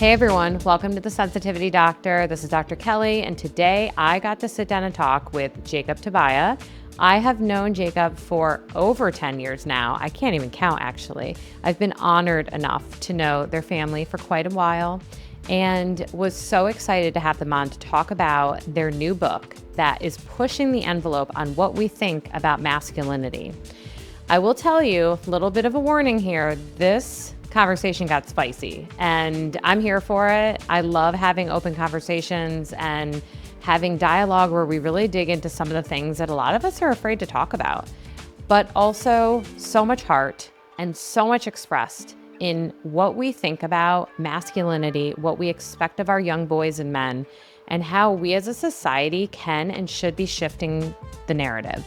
Hey everyone, welcome to the Sensitivity Doctor. This is Dr. Kelley, and today I got to sit down and talk with Jacob Tobia. I have known Jacob for over 10 years now. I can't even count, actually. I've been honored enough to know their family for quite a while and was so excited to have them on to talk about their new book that is pushing the envelope on what we think about masculinity. I will tell you, a little bit of a warning here, this conversation got spicy and I'm here for it. I love having open conversations and having dialogue where we really dig into some of the things that a lot of us are afraid to talk about, but also so much heart and so much expressed in what we think about masculinity, what we expect of our young boys and men, and how we as a society can and should be shifting the narrative.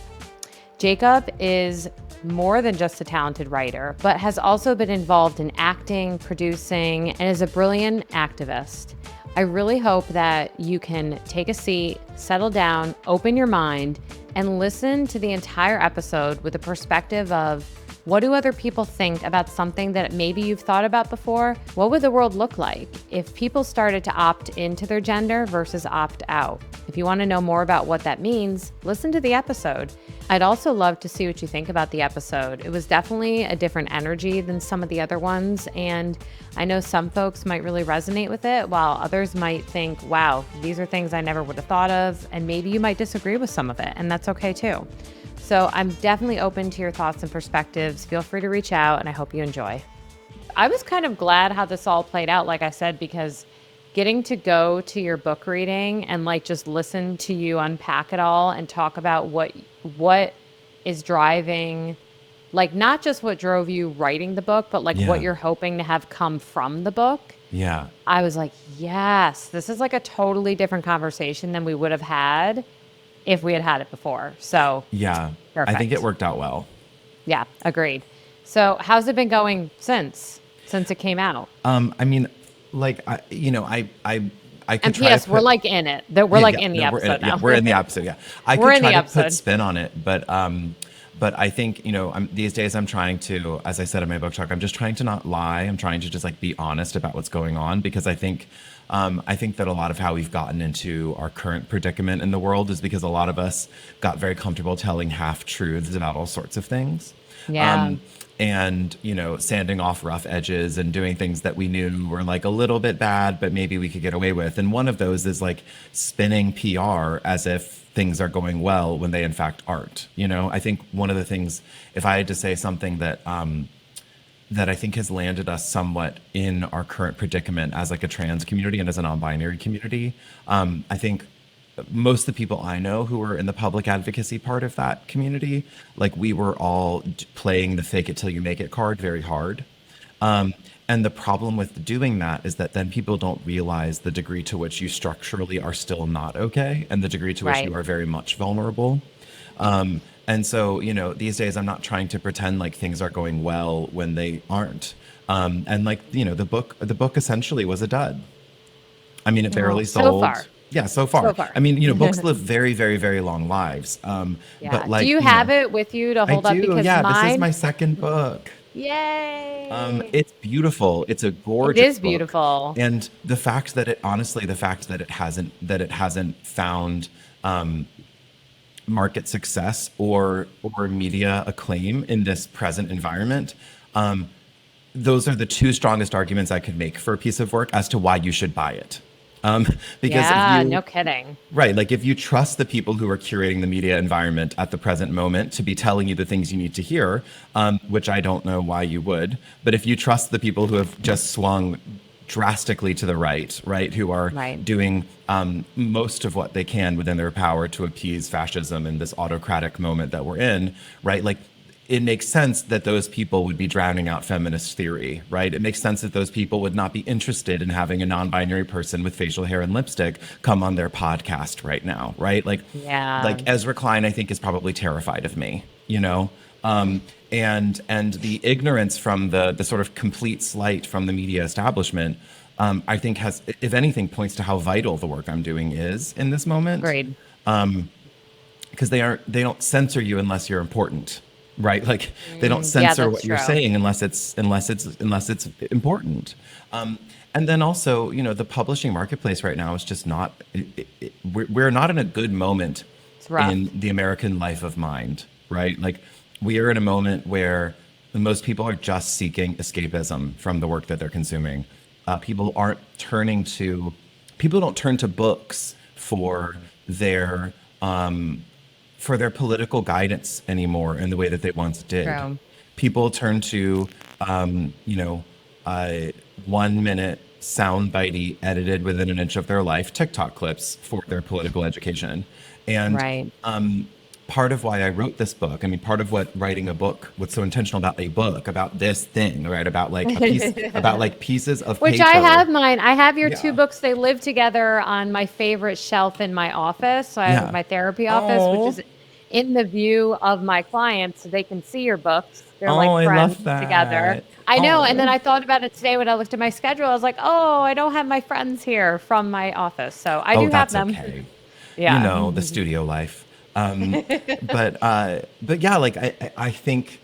Jacob is more than just a talented writer, but has also been involved in acting, producing, and is a brilliant activist. I really hope that you can take a seat, settle down, open your mind, and listen to the entire episode with a perspective of what do other people think about something that maybe you've thought about before? What would the world look like if people started to opt into their gender versus opt out? If you want to know more about what that means, listen to the episode. I'd also love to see what you think about the episode. It was definitely a different energy than some of the other ones, and I know some folks might really resonate with it, while others might think, wow, these are things I never would have thought of, and maybe you might disagree with some of it, and that's okay too. So I'm definitely open to your thoughts and perspectives. Feel free to reach out, and I hope you enjoy. I was kind of glad how this all played out, like I said, because getting to go to your book reading and like just listen to you unpack it all and talk about what is driving, like not just what drove you writing the book, but like what you're hoping to have come from the book. Yeah. I was like, yes, this is like a totally different conversation than we would have had if we had had it before. So Yeah. perfect. I think it worked out well. Yeah, agreed. So how's it been going since it came out? I mean, like, I could And try to P.S. We're put, like in it. We're like in the no, episode now. we're in the episode. Yeah. I We're could in the try to episode. put spin on it, but I think, these days I'm trying to, as I said in my book talk, I'm just trying to not lie. I'm trying to just like be honest about what's going on, because I think that a lot of how we've gotten into our current predicament in the world is because a lot of us got very comfortable telling half truths about all sorts of things. Yeah. And, sanding off rough edges and doing things that we knew were like a little bit bad, but maybe we could get away with. And one of those is like spinning PR as if things are going well when they in fact aren't. I think one of the things, if I had to say something that I think has landed us somewhat in our current predicament as like a trans community and as a non-binary community, I think most of the people I know who were in the public advocacy part of that community, like we were all playing the fake it till you make it card very hard. And the problem with doing that is that then people don't realize the degree to which you structurally are still not okay and the degree to which Right. you are very much vulnerable. And so, these days I'm not trying to pretend like things are going well when they aren't. And like, the book essentially was a dud. I mean, it barely So sold. far. Yeah, so far. So far. I mean, books live very, very, very long lives. Yeah. But like, Do you have it with you to I hold up? do. Because Yeah, this is mine, my second book. yay. It's beautiful. It's a It gorgeous is book. beautiful. And the fact that it hasn't found market success or media acclaim in this present environment, those are the two strongest arguments I could make for a piece of work as to why you should buy it. Because Yeah, if you, no kidding. right, like if you trust the people who are curating the media environment at the present moment to be telling you the things you need to hear, which I don't know why you would, but if you trust the people who have just swung drastically to the right, who are Right. doing most of what they can within their power to appease fascism in this autocratic moment that we're in, right? Like, it makes sense that those people would be drowning out feminist theory, right? It makes sense that those people would not be interested in having a non-binary person with facial hair and lipstick come on their podcast right now, right? Like Yeah. Ezra Klein, I think, is probably terrified of me, and the ignorance from the sort of complete slight from the media establishment, I think has, if anything, points to how vital the work I'm doing is in this moment. Agreed. Because they don't censor you unless you're important. right? Like they don't Yeah, censor that's what you're true. saying unless it's important. And then also, the publishing marketplace right now is just not. We're not in a good moment It's in rough. the American life of mind, right? Like we are in a moment where most people are just seeking escapism from the work that they're consuming. People aren't turning to. People don't turn to books their for their political guidance anymore in the way that they once did. True. People turn to, uh, 1 minute soundbitey edited within an inch of their life TikTok clips for their political education. And Right. part of why I wrote this book, I mean, part of what writing a book, what's so intentional about a book, about this thing, right? About like a piece, about like pieces of Which I have paper. mine. I have your two Yeah. books. They live together on my favorite shelf in my office. So I have Yeah. my therapy office, which Oh, is in the view of my clients, so they can see your books. They're oh, like I friends love together. that. I know. And then Oh. I thought about it today when I looked at my schedule. I was like, oh, I don't have my friends here from my office. So I Oh, do have that's them. okay. Yeah. The studio life. But yeah, like I think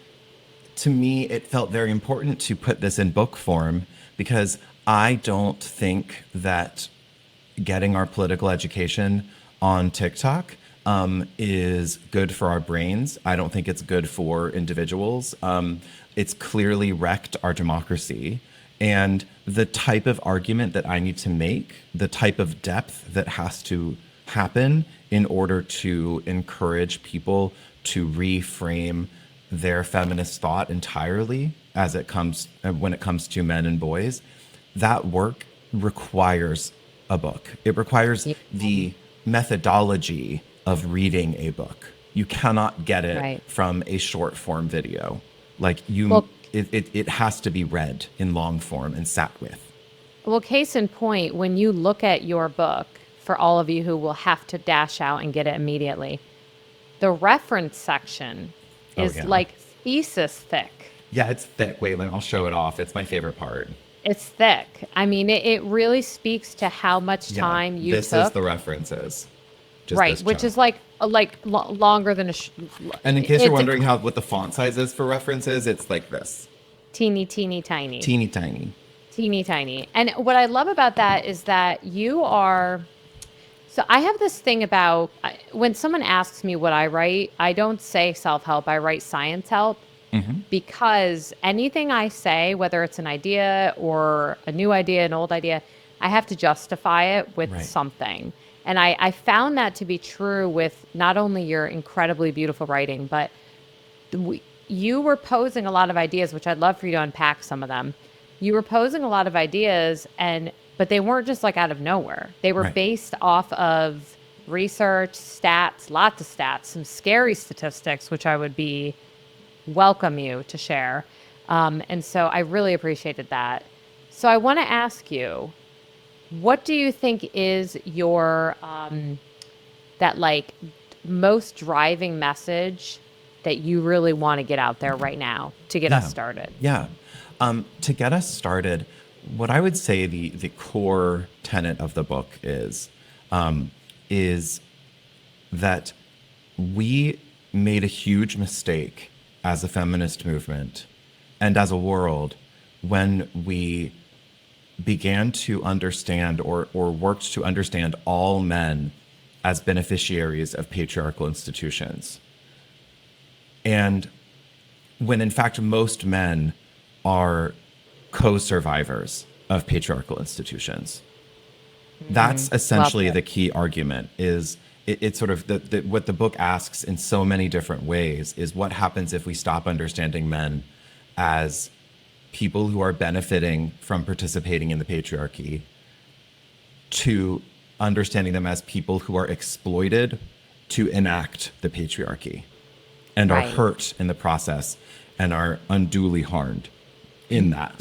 to me it felt very important to put this in book form because I don't think that getting our political education on TikTok is good for our brains. I don't think it's good for individuals. It's clearly wrecked our democracy. And the type of argument that I need to make, the type of depth that has to happen in order to encourage people to reframe their feminist thought entirely as it comes when it comes to men and boys, that work requires a book. It requires Yeah. the methodology of reading a book. You cannot get it Right. from a short form video. Like Well, it has to be read in long form and sat with. Well, case in point, when you look at your book, for all of you who will have to dash out and get it immediately, the reference section Oh is yeah. like thesis thick. Yeah, it's thick. Wait, I'll show it off. It's my favorite part. It's thick. I mean, it really speaks to how much Yeah, time you this is took, the references. Just right? this Which chunk. is like longer than And in case you're it's a wondering what the font size is for references, it's like this. teeny, teeny, tiny. Teeny tiny. Teeny tiny. And what I love about that is that you are. So I have this thing about when someone asks me what I write, I don't say self help, I write science help because anything I say, whether it's an idea or a new idea, an old idea, I have to justify it with Right. something. And I found that to be true with not only your incredibly beautiful writing, but you were posing a lot of ideas, which I'd love for you to unpack some of them. You were posing a lot of ideas, but they weren't just like out of nowhere. They were Right. based off of research, stats, lots of stats, some scary statistics, which I would be welcome you to share. And so I really appreciated that. So I want to ask you, what do you think is your that like most driving message that you really want to get out there right now to get us Yeah. started? Yeah. To get us started, what I would say the core tenet of the book is that we made a huge mistake as a feminist movement and as a world when we began to understand or worked to understand all men as beneficiaries of patriarchal institutions. And when in fact most men are co-survivors of patriarchal institutions. That's Love essentially it. the key argument is it's sort of what the book asks in so many different ways is what happens if we stop understanding men as people who are benefiting from participating in the patriarchy to understanding them as people who are exploited to enact the patriarchy and are Right. hurt in the process and are unduly harmed in that.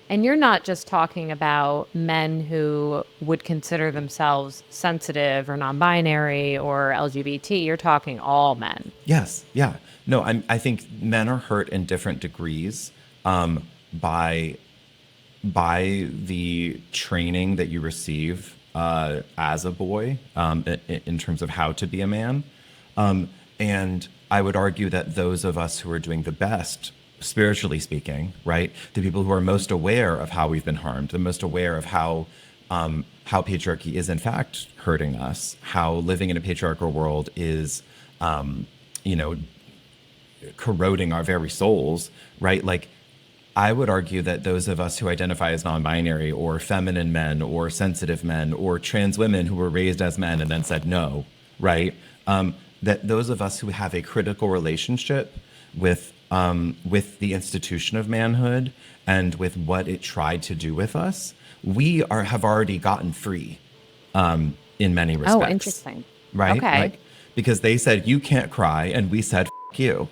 And you're not just talking about men who would consider themselves sensitive or non binary or LGBT. You're talking all men. Yes, yeah. No, I think men are hurt in different degrees by the training that you receive as a boy in terms of how to be a man. And I would argue that those of us who are doing the best, spiritually speaking, right, the people who are most aware of how we've been harmed, the most aware of how patriarchy is in fact hurting us, how living in a patriarchal world is, you know, corroding our very souls, right? Like, I would argue that those of us who identify as non-binary or feminine men or sensitive men or trans women who were raised as men and then said no, right? That those of us who have a critical relationship with the institution of manhood and with what it tried to do with us, have already gotten free in many respects. Oh, interesting. Right? Okay. Like, because they said you can't cry, and we said F you,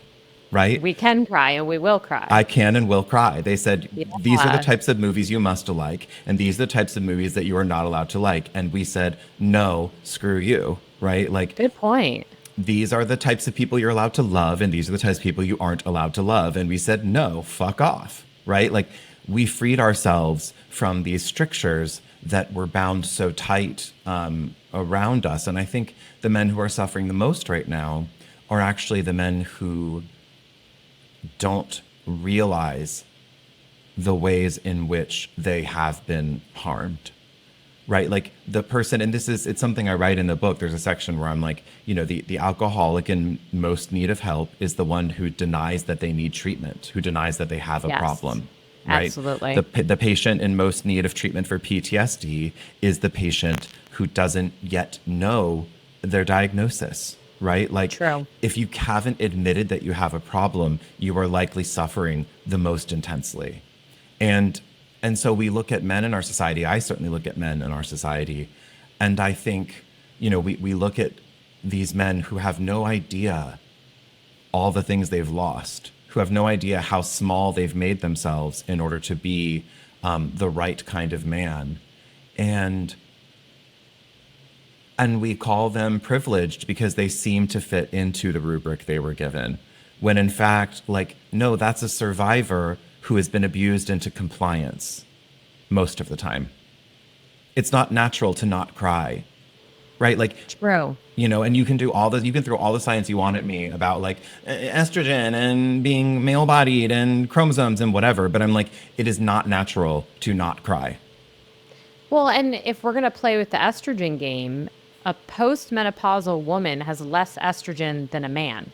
right? We can cry and we will cry. I can and will cry. They said, these are the Yeah. types of movies you must like, and these are the types of movies that you are not allowed to like. And we said, no, screw you, right? Like, Good point. these are the types of people you're allowed to love, and these are the types of people you aren't allowed to love. And we said, no, fuck off, right? Like, we freed ourselves from these strictures that were bound so tight around us. And I think the men who are suffering the most right now are actually the men who don't realize the ways in which they have been harmed, right? Like, the person, and it's something I write in the book. There's a section where I'm like, the alcoholic in most need of help is the one who denies that they need treatment, who denies that they have a Yes. problem, right? Absolutely. The patient in most need of treatment for PTSD is the patient who doesn't yet know their diagnosis, right? Like, True. if you haven't admitted that you have a problem, you are likely suffering the most intensely. And so we look at men in our society. I certainly look at men in our society, and I think, we look at these men who have no idea all the things they've lost, who have no idea how small they've made themselves in order to be the right kind of man. And we call them privileged because they seem to fit into the rubric they were given. When in fact, like, no, that's a survivor who has been abused into compliance most of the time. It's not natural to not cry, right? Like, True. and you can throw all the science you want at me about like estrogen and being male bodied and chromosomes and whatever. But I'm like, it is not natural to not cry. Well, and if we're going to play with the estrogen game, a postmenopausal woman has less estrogen than a man.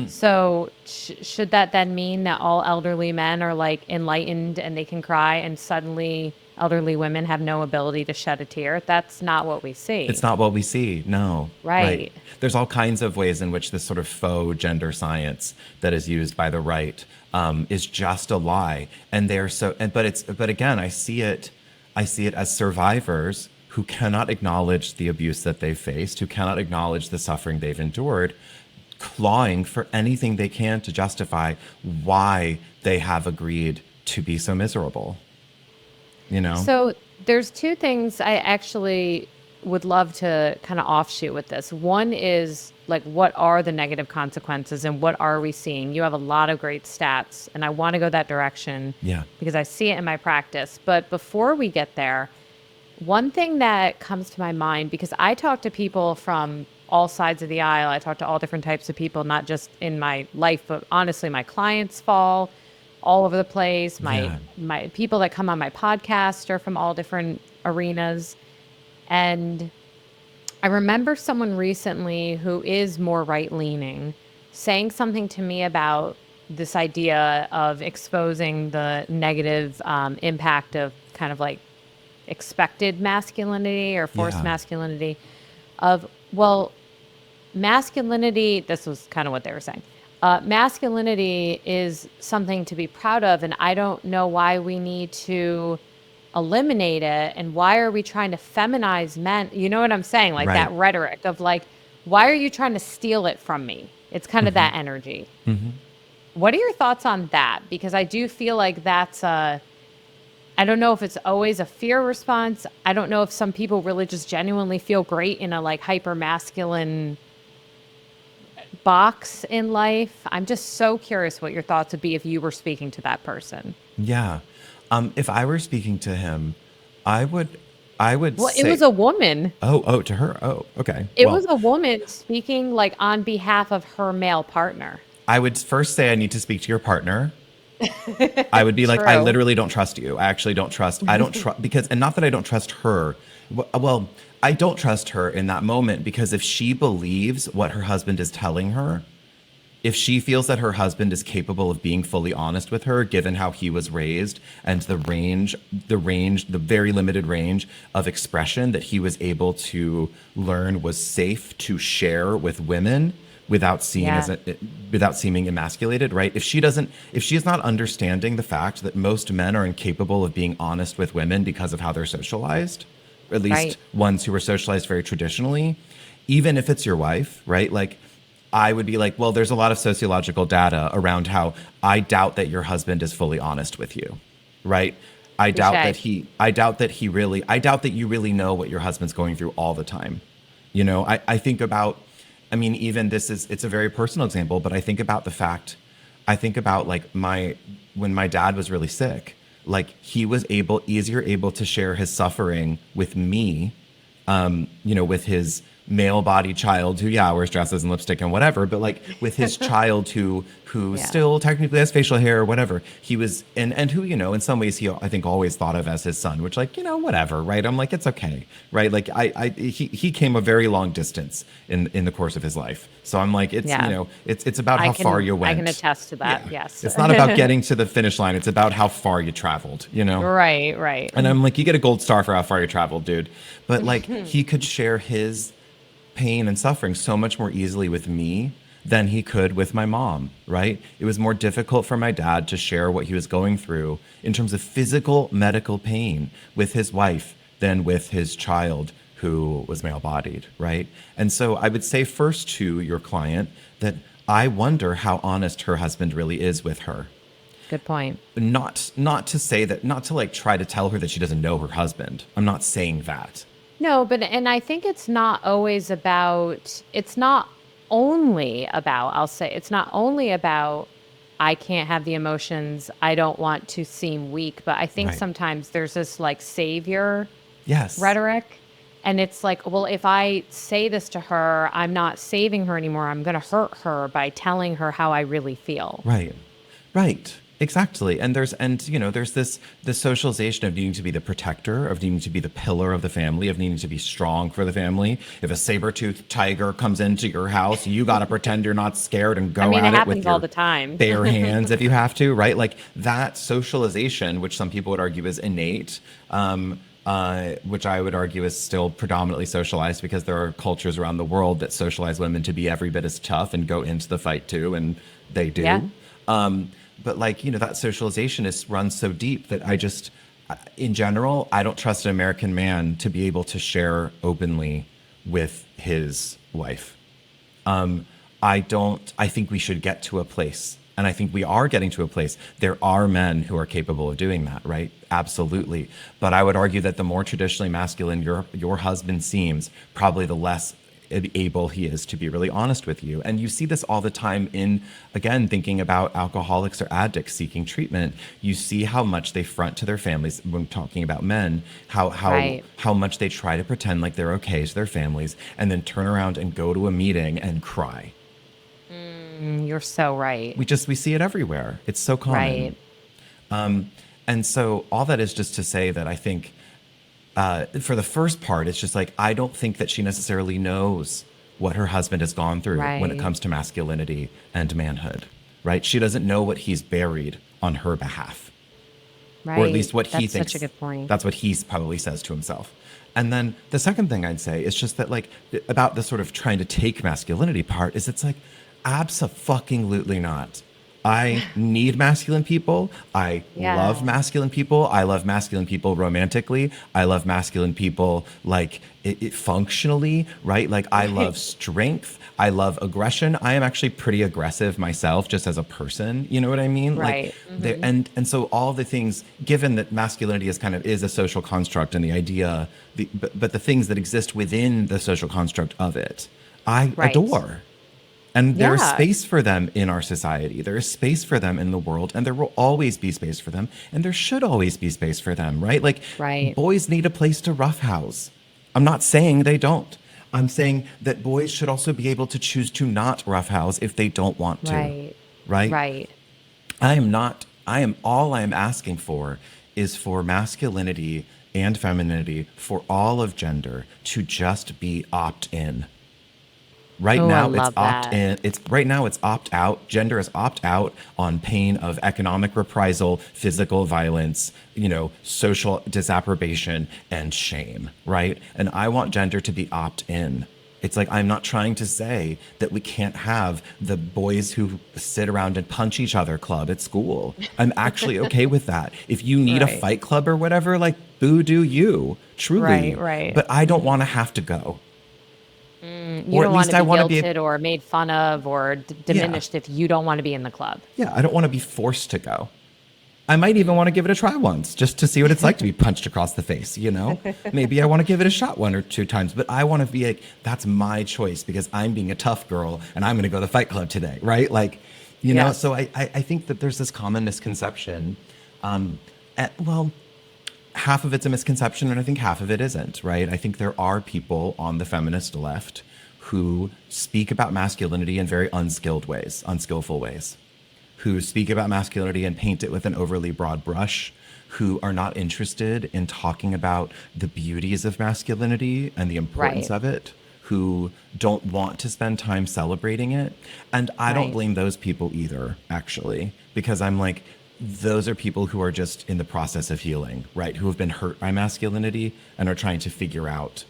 So should that then mean that all elderly men are like enlightened and they can cry, and suddenly elderly women have no ability to shed a tear? That's not what we see. It's not what we see. No. Right. There's all kinds of ways in which this sort of faux gender science that is used by the right is just a lie. And but again, I see it as survivors who cannot acknowledge the abuse that they've faced, who cannot acknowledge the suffering they've endured, clawing for anything they can to justify why they have agreed to be so miserable. So there's two things I actually would love to kind of offshoot with this. One is like, what are the negative consequences and what are we seeing? You have a lot of great stats, and I want to go that direction. Yeah. Because I see it in my practice. But before we get there, one thing that comes to my mind, because I talk to people from all sides of the aisle. I talk to all different types of people, not just in my life, but honestly, my clients fall all over the place. My people that come on my podcast are from all different arenas. And I remember someone recently who is more right-leaning saying something to me about this idea of exposing the negative impact of kind of like expected masculinity or forced masculinity of, well, masculinity, this was kind of what they were saying. Masculinity is something to be proud of, and I don't know why we need to eliminate it, and why are we trying to feminize men? You know what I'm saying? Like that rhetoric of like, why are you trying to steal it from me? It's kind of that energy. What are your thoughts on that? Because I do feel like that's I don't know if it's always a fear response. I don't know if some people really just genuinely feel great in a like hyper masculine box in life. I'm just so curious what your thoughts would be if you were speaking to that person. Yeah. If I were speaking to him, I would I would Well, it say, was a woman. oh, to her. Oh, okay. It Well, was a woman speaking like on behalf of her male partner. I would first say I need to speak to your partner. I would be like, I True. literally don't trust you. I actually don't trust. I don't trust because, and not that I don't trust her. Well, I don't trust her in that moment because if she believes what her husband is telling her, if she feels that her husband is capable of being fully honest with her, given how he was raised and the very limited range of expression that he was able to learn was safe to share with women without seeing Yeah. without seeming emasculated, right? If she is not understanding the fact that most men are incapable of being honest with women because of how they're socialized, or at least Right. ones who were socialized very traditionally, even if it's your wife, right? Like, I would be like, well, there's a lot of sociological data around how I doubt that your husband is fully honest with you, right? Touche. I doubt that I doubt that you really know what your husband's going through all the time. I think about, I mean, even it's a very personal example, but I think about like when my dad was really sick, like he was easier able to share his suffering with me, with his male body child who, yeah, wears dresses and lipstick and whatever, but like with his child who Yeah. still technically has facial hair or whatever, he was, and who, in some ways he, I think, always thought of as his son, which like, whatever, right? I'm like, it's okay, right? Like he came a very long distance in the course of his life. So I'm like, Yeah. it's about how far you I went. can attest to that. Yeah. Yes. It's not about getting to the finish line. It's about how far you traveled. Right, right. And I'm like, you get a gold star for how far you traveled, dude. But like, he could share his pain and suffering so much more easily with me than he could with my mom, right? It was more difficult for my dad to share what he was going through in terms of physical medical pain with his wife than with his child who was male bodied, right? And so I would say first to your client that I wonder how honest her husband really is with her. Good point. Not to say that, not to like try to tell her that she doesn't know her husband. I'm not saying that. No, but and I think it's not only about, I'll say, it's not only about I can't have the emotions, I don't want to seem weak, but I think Right. sometimes there's this like savior Yes. rhetoric. And it's like, well, if I say this to her, I'm not saving her anymore. I'm going to hurt her by telling her how I really feel. Right. Right. Exactly. And there's this socialization of needing to be the protector, of needing to be the pillar of the family, of needing to be strong for the family. If a saber-toothed tiger comes into your house, you got to pretend you're not scared and I go mean, it at it with happens all your the time. bare hands if you have to, right? Like that socialization, which some people would argue is innate, which I would argue is still predominantly socialized because there are cultures around the world that socialize women to be every bit as tough and go into the fight too, and they Yeah. do. But like, that socialization is runs so deep that in general, I don't trust an American man to be able to share openly with his wife. I think we should get to a place, and I think we are getting to a place. There are men who are capable of doing that, right? Absolutely. But I would argue that the more traditionally masculine your husband seems, probably the less able he is to be really honest with you. And you see this all the time in, again, thinking about alcoholics or addicts seeking treatment. You see how much they front to their families when talking about men, Right. how much they try to pretend like they're okay to their families and then turn around and go to a meeting and cry. You're so right. We see it everywhere. It's so common. Right. And so all that is just to say that I think for the first part, it's just like, I don't think that she necessarily knows what her husband has gone through when it Right. comes to masculinity and manhood, right? She doesn't know what he's buried on her behalf, or at least Right. what he That's thinks. such a good point. That's what he probably says to himself. And then the second thing I'd say is just that, like, about the sort of trying to take masculinity part is it's like, abso-fucking-lutely not. I need masculine people. I Yeah. love masculine people. I love masculine people romantically. I love masculine people like it functionally, right? Like I love strength. I love aggression. I am actually pretty aggressive myself, just as a person. You know what I mean? Right. And so all the things, given that masculinity is a social construct, and the idea, but the things that exist within the social construct of it, I Right. adore. And there is Yeah. space for them in our society. There is space for them in the world, and there will always be space for them, and there should always be space for them, right? Like, Right. boys need a place to roughhouse. I'm not saying they don't. I'm saying that boys should also be able to choose to not roughhouse if they don't want to, Right. right? Right. I am not, I am, all I am asking for is for masculinity and femininity, for all of gender to just be opt in. Right Oh, I now it's love opt that. in. It's right now it's opt out. Gender is opt out on pain of economic reprisal, physical violence, social disapprobation and shame, right? And I want gender to be opt in. It's like I'm not trying to say that we can't have the boys who sit around and punch each other club at school. I'm actually okay with that. If you need a Right. fight club or whatever, like boo do you, Right. truly. Right. But I don't want to have to go. You Or at don't want least to I be want to be guilted or made fun of or yeah. diminished if you don't want to be in the club. Yeah, I don't want to be forced to go. I might even want to give it a try once just to see what it's like to be punched across the face. Maybe I want to give it a shot one or two times, but I want to be like, that's my choice because I'm being a tough girl and I'm going to go to the fight club today, right? Like, so Yes. I think that there's this common misconception. Well, half of it's a misconception and I think half of it isn't, right? I think there are people on the feminist left who speak about masculinity in very unskillful ways, who speak about masculinity and paint it with an overly broad brush, who are not interested in talking about the beauties of masculinity and the importance Right. of it, who don't want to spend time celebrating it. And I don't Right. blame those people either, actually, because I'm like, those are people who are just in the process of healing, right? Who have been hurt by masculinity and are trying to figure out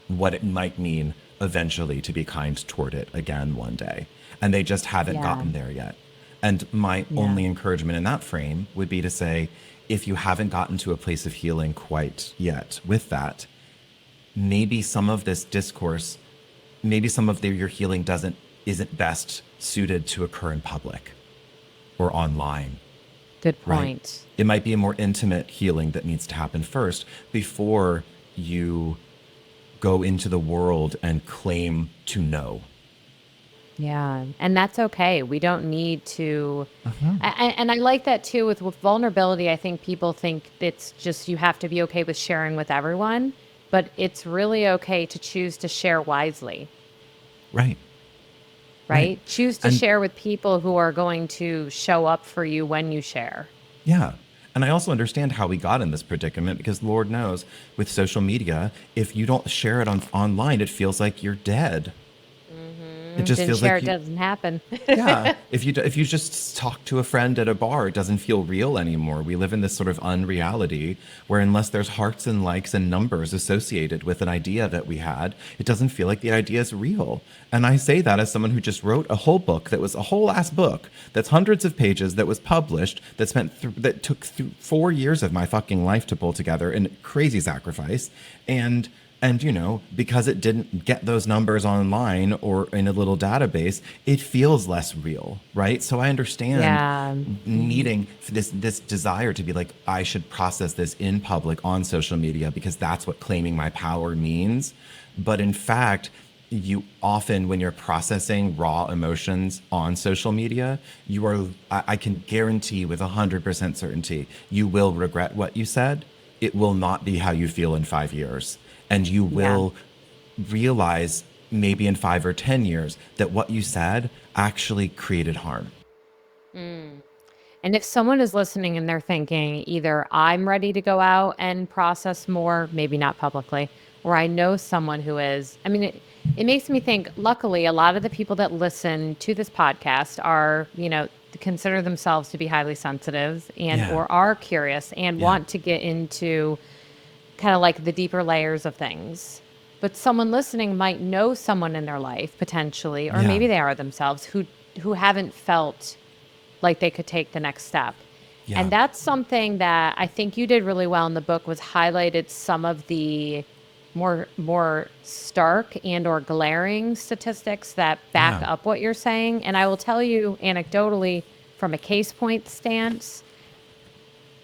what it might mean eventually to be kind toward it again one day. And they just haven't Yeah. gotten there yet. And my Yeah. only encouragement in that frame would be to say, if you haven't gotten to a place of healing quite yet with that, maybe some of this discourse, maybe some of your healing isn't best suited to occur in public or online, Good right? point. It might be a more intimate healing that needs to happen first before you go into the world and claim to know. Yeah, and that's okay. We don't need to. And I like that too with vulnerability. I think people think it's just you have to be okay with sharing with everyone, but it's really okay to choose to share wisely, Right. Right. right? Choose to And share with people who are going to show up for you when you share. yeah. And I also understand how we got in this predicament because Lord knows with social media, if you don't share it online, it feels like you're dead. It just Didn't feels share, like it doesn't happen. yeah. If you just talk to a friend at a bar, it doesn't feel real anymore. We live in this sort of unreality where unless there's hearts and likes and numbers associated with an idea that we had, it doesn't feel like the idea is real. And I say that as someone who just wrote a whole book that was a whole ass book that's hundreds of pages that was published that took 4 years of my fucking life to pull together in crazy sacrifice and because it didn't get those numbers online or in a little database, it feels less real, right? So I understand Yeah. needing this desire to be like, I should process this in public on social media because that's what claiming my power means. But in fact, you often, when you're processing raw emotions on social media, I can guarantee with 100% certainty, you will regret what you said. It will not be how you feel in 5 years. And you Yeah. will realize maybe in 5 or 10 years that what you said actually created harm. And if someone is listening and they're thinking either I'm ready to go out and process more, maybe not publicly, or I know someone who is, I mean, it makes me think, luckily, a lot of the people that listen to this podcast are, consider themselves to be highly sensitive and Yeah. or are curious and Yeah. want to get into kind of like the deeper layers of things. But someone listening might know someone in their life potentially, or Yeah. maybe they are themselves who haven't felt like they could take the next step. And Yeah. that's something that I think you did really well in the book was highlighted some of the more stark and or glaring statistics that back Yeah. up what you're saying. And I will tell you anecdotally from a case point stance,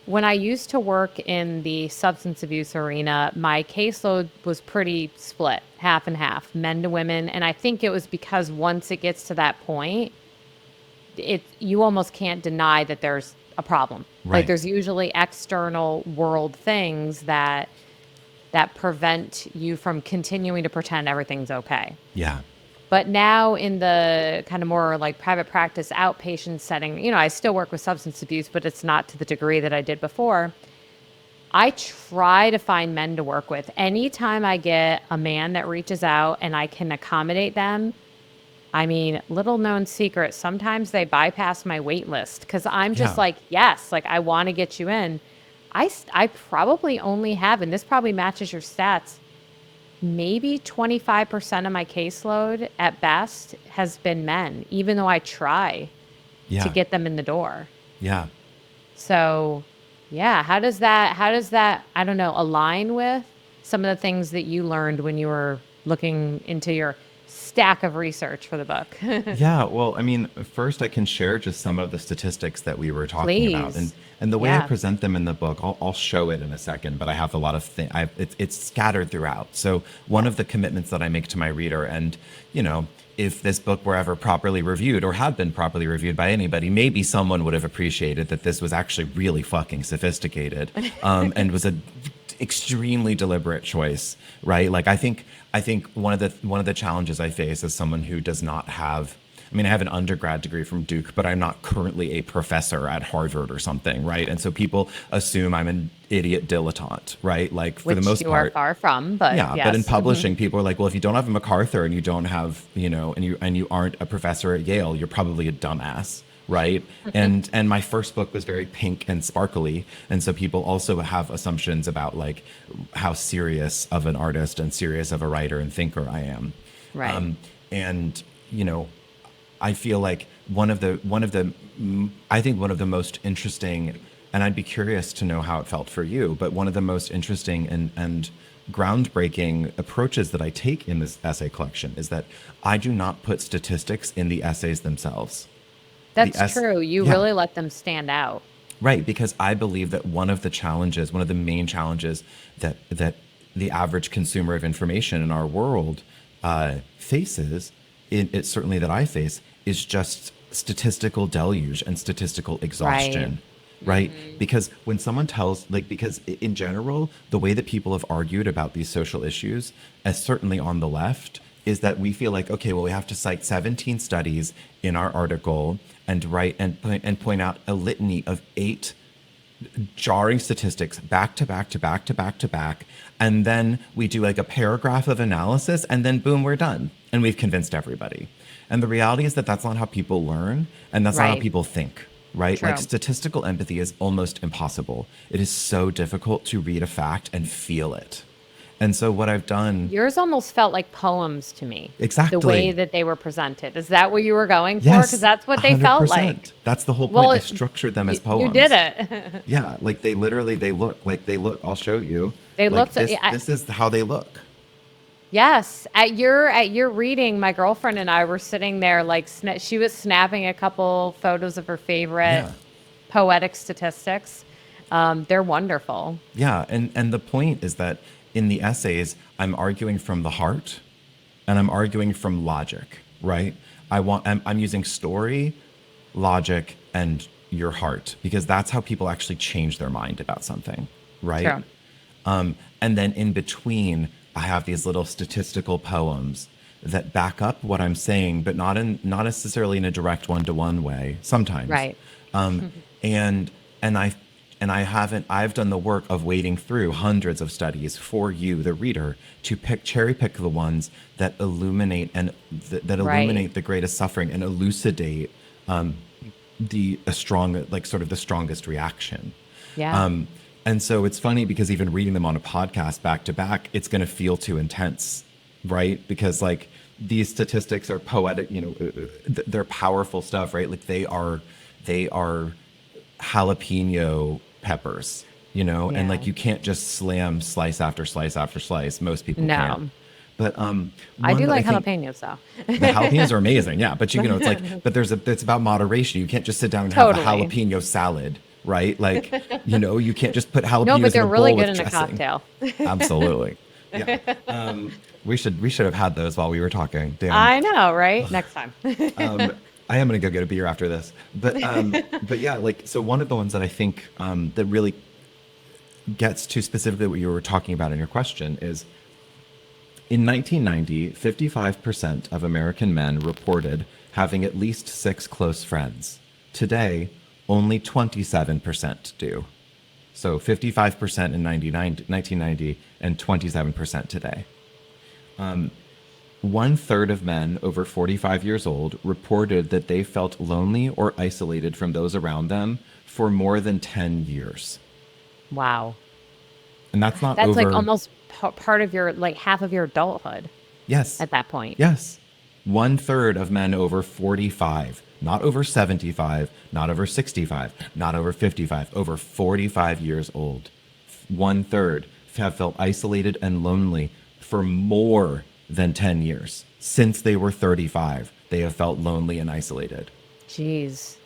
when I used to work in the substance abuse arena, my caseload was pretty split, half and half, men to women. And I think it was because once it gets to that point, you almost can't deny that there's a problem. Like Right. there's usually external world things that prevent you from continuing to pretend everything's okay. Yeah. But now in the kind of more like private practice outpatient setting, I still work with substance abuse, but it's not to the degree that I did before. I try to find men to work with. Anytime I get a man that reaches out and I can accommodate them, I mean, little known secret, sometimes they bypass my wait list because I'm just Yeah. like, yes, like I want to get you in. I probably only have, and this probably matches your stats, maybe 25% of my caseload at best has been men, even though I try to Yeah. get them in the door. Yeah. So, yeah, how does that, I don't know, align with some of the things that you learned when you were looking into your stack of research for the book? Yeah, well, I mean, first I can share just some of the statistics that we were talking about, and Please. the way I Yeah. present them in the book, I'll show it in a second, but I have a lot of things. It's scattered throughout. So one of the commitments that I make to my reader, and if this book were ever properly reviewed or had been properly reviewed by anybody, maybe someone would have appreciated that this was actually really fucking sophisticated, and was a extremely deliberate choice, right? Like I think one of the challenges I face as someone who does not have, I mean, I have an undergrad degree from Duke, but I'm not currently a professor at Harvard or something, right? And so people assume I'm an idiot dilettante, right? Like for the Which most you are part. far from, but Yeah, but in yes. publishing, people are like, well, if you don't have a MacArthur and you don't have, and you aren't a professor at Yale, you're probably a dumbass, right? And my first book was very pink and sparkly, and so people also have assumptions about like how serious of an artist and serious of a writer and thinker I am. Right. And I feel like I think one of the most interesting, and I'd be curious to know how it felt for you, but one of the most interesting and groundbreaking approaches that I take in this essay collection is that I do not put statistics in the essays themselves. The That's true. You Yeah, really let them stand out. right, because I believe that one of the main challenges that the average consumer of information in our world faces, it certainly that I face, is just statistical deluge and statistical Right. exhaustion, right? Because when someone tells, like, because in general, the way that people have argued about these social issues, as certainly on the left, is that we feel like, okay, well, we have to cite 17 studies in our article and write and point out a litany of 8 jarring statistics back to back to back to back to back, and then we do like a paragraph of analysis, and then boom, we're done, and we've convinced everybody. And the reality is that that's not how people learn, and that's not how Right. people think, right? Like True. statistical empathy is almost impossible. It is so difficult to read a fact and feel it. And so what I've done. Yours almost felt like poems to me, the way Exactly. that they were presented. Is that what you were going for? Because Yes, that's what they felt like. 100%. That's the whole point. Well, I structured them as you did poems. it. Yeah, like they look. I'll show you. They Like looked. this. This is how they look. Yes, at your reading, my girlfriend and I were sitting there like she was snapping a couple photos of her favorite Yeah. poetic statistics. They're wonderful. Yeah, and the point is that in the essays, I'm arguing from the heart, and I'm arguing from logic, right? I'm using story, logic, and your heart because that's how people actually change their mind about something, right? True. And then in between, I have these little statistical poems that back up what I'm saying, but not necessarily in a direct one-to-one way. Sometimes, Right. and and I I've done the work of wading through hundreds of studies for you, the reader, to cherry pick the ones that illuminate that Right. illuminate the greatest suffering and elucidate the a strong like sort of the strongest reaction. Yeah. And so it's funny because even reading them on a podcast back to back, it's going to feel too intense, right? Because like these statistics are poetic, they're powerful stuff, right? Like they are jalapeno peppers, and Yeah. like you can't just slam slice after slice after slice. Most people can't. No. But I one do that I like think jalapenos though. the jalapenos are amazing, yeah. But it's like, but it's about moderation. You can't just sit down and have a Totally. jalapeno salad, right? Like, you can't just put No, but jalapenos in they're a really bowl good with in a dressing. cocktail. Absolutely. Yeah. We should have had those while we were talking. Damn. I know, right? Next time. I am gonna go get a beer after this. But yeah, like, so one of the ones that I think that really gets to specifically what you were talking about in your question is in 1990, 55% of American men reported having at least 6 close friends. Today, only 27% do. So 55% in 1990 and 27% today. 1/3 of men over 45 years old reported that they felt lonely or isolated from those around them for more than 10 years. Wow. And that's not That's like over. almost part of your, like half of your adulthood Yes. at that point. Yes. 1/3 of men over 45, not over 75, not over 65, not over 55, over 45 years old. 1/3 have felt isolated and lonely for more than 10 years. Since they were 35, they have felt lonely and isolated. Jeez.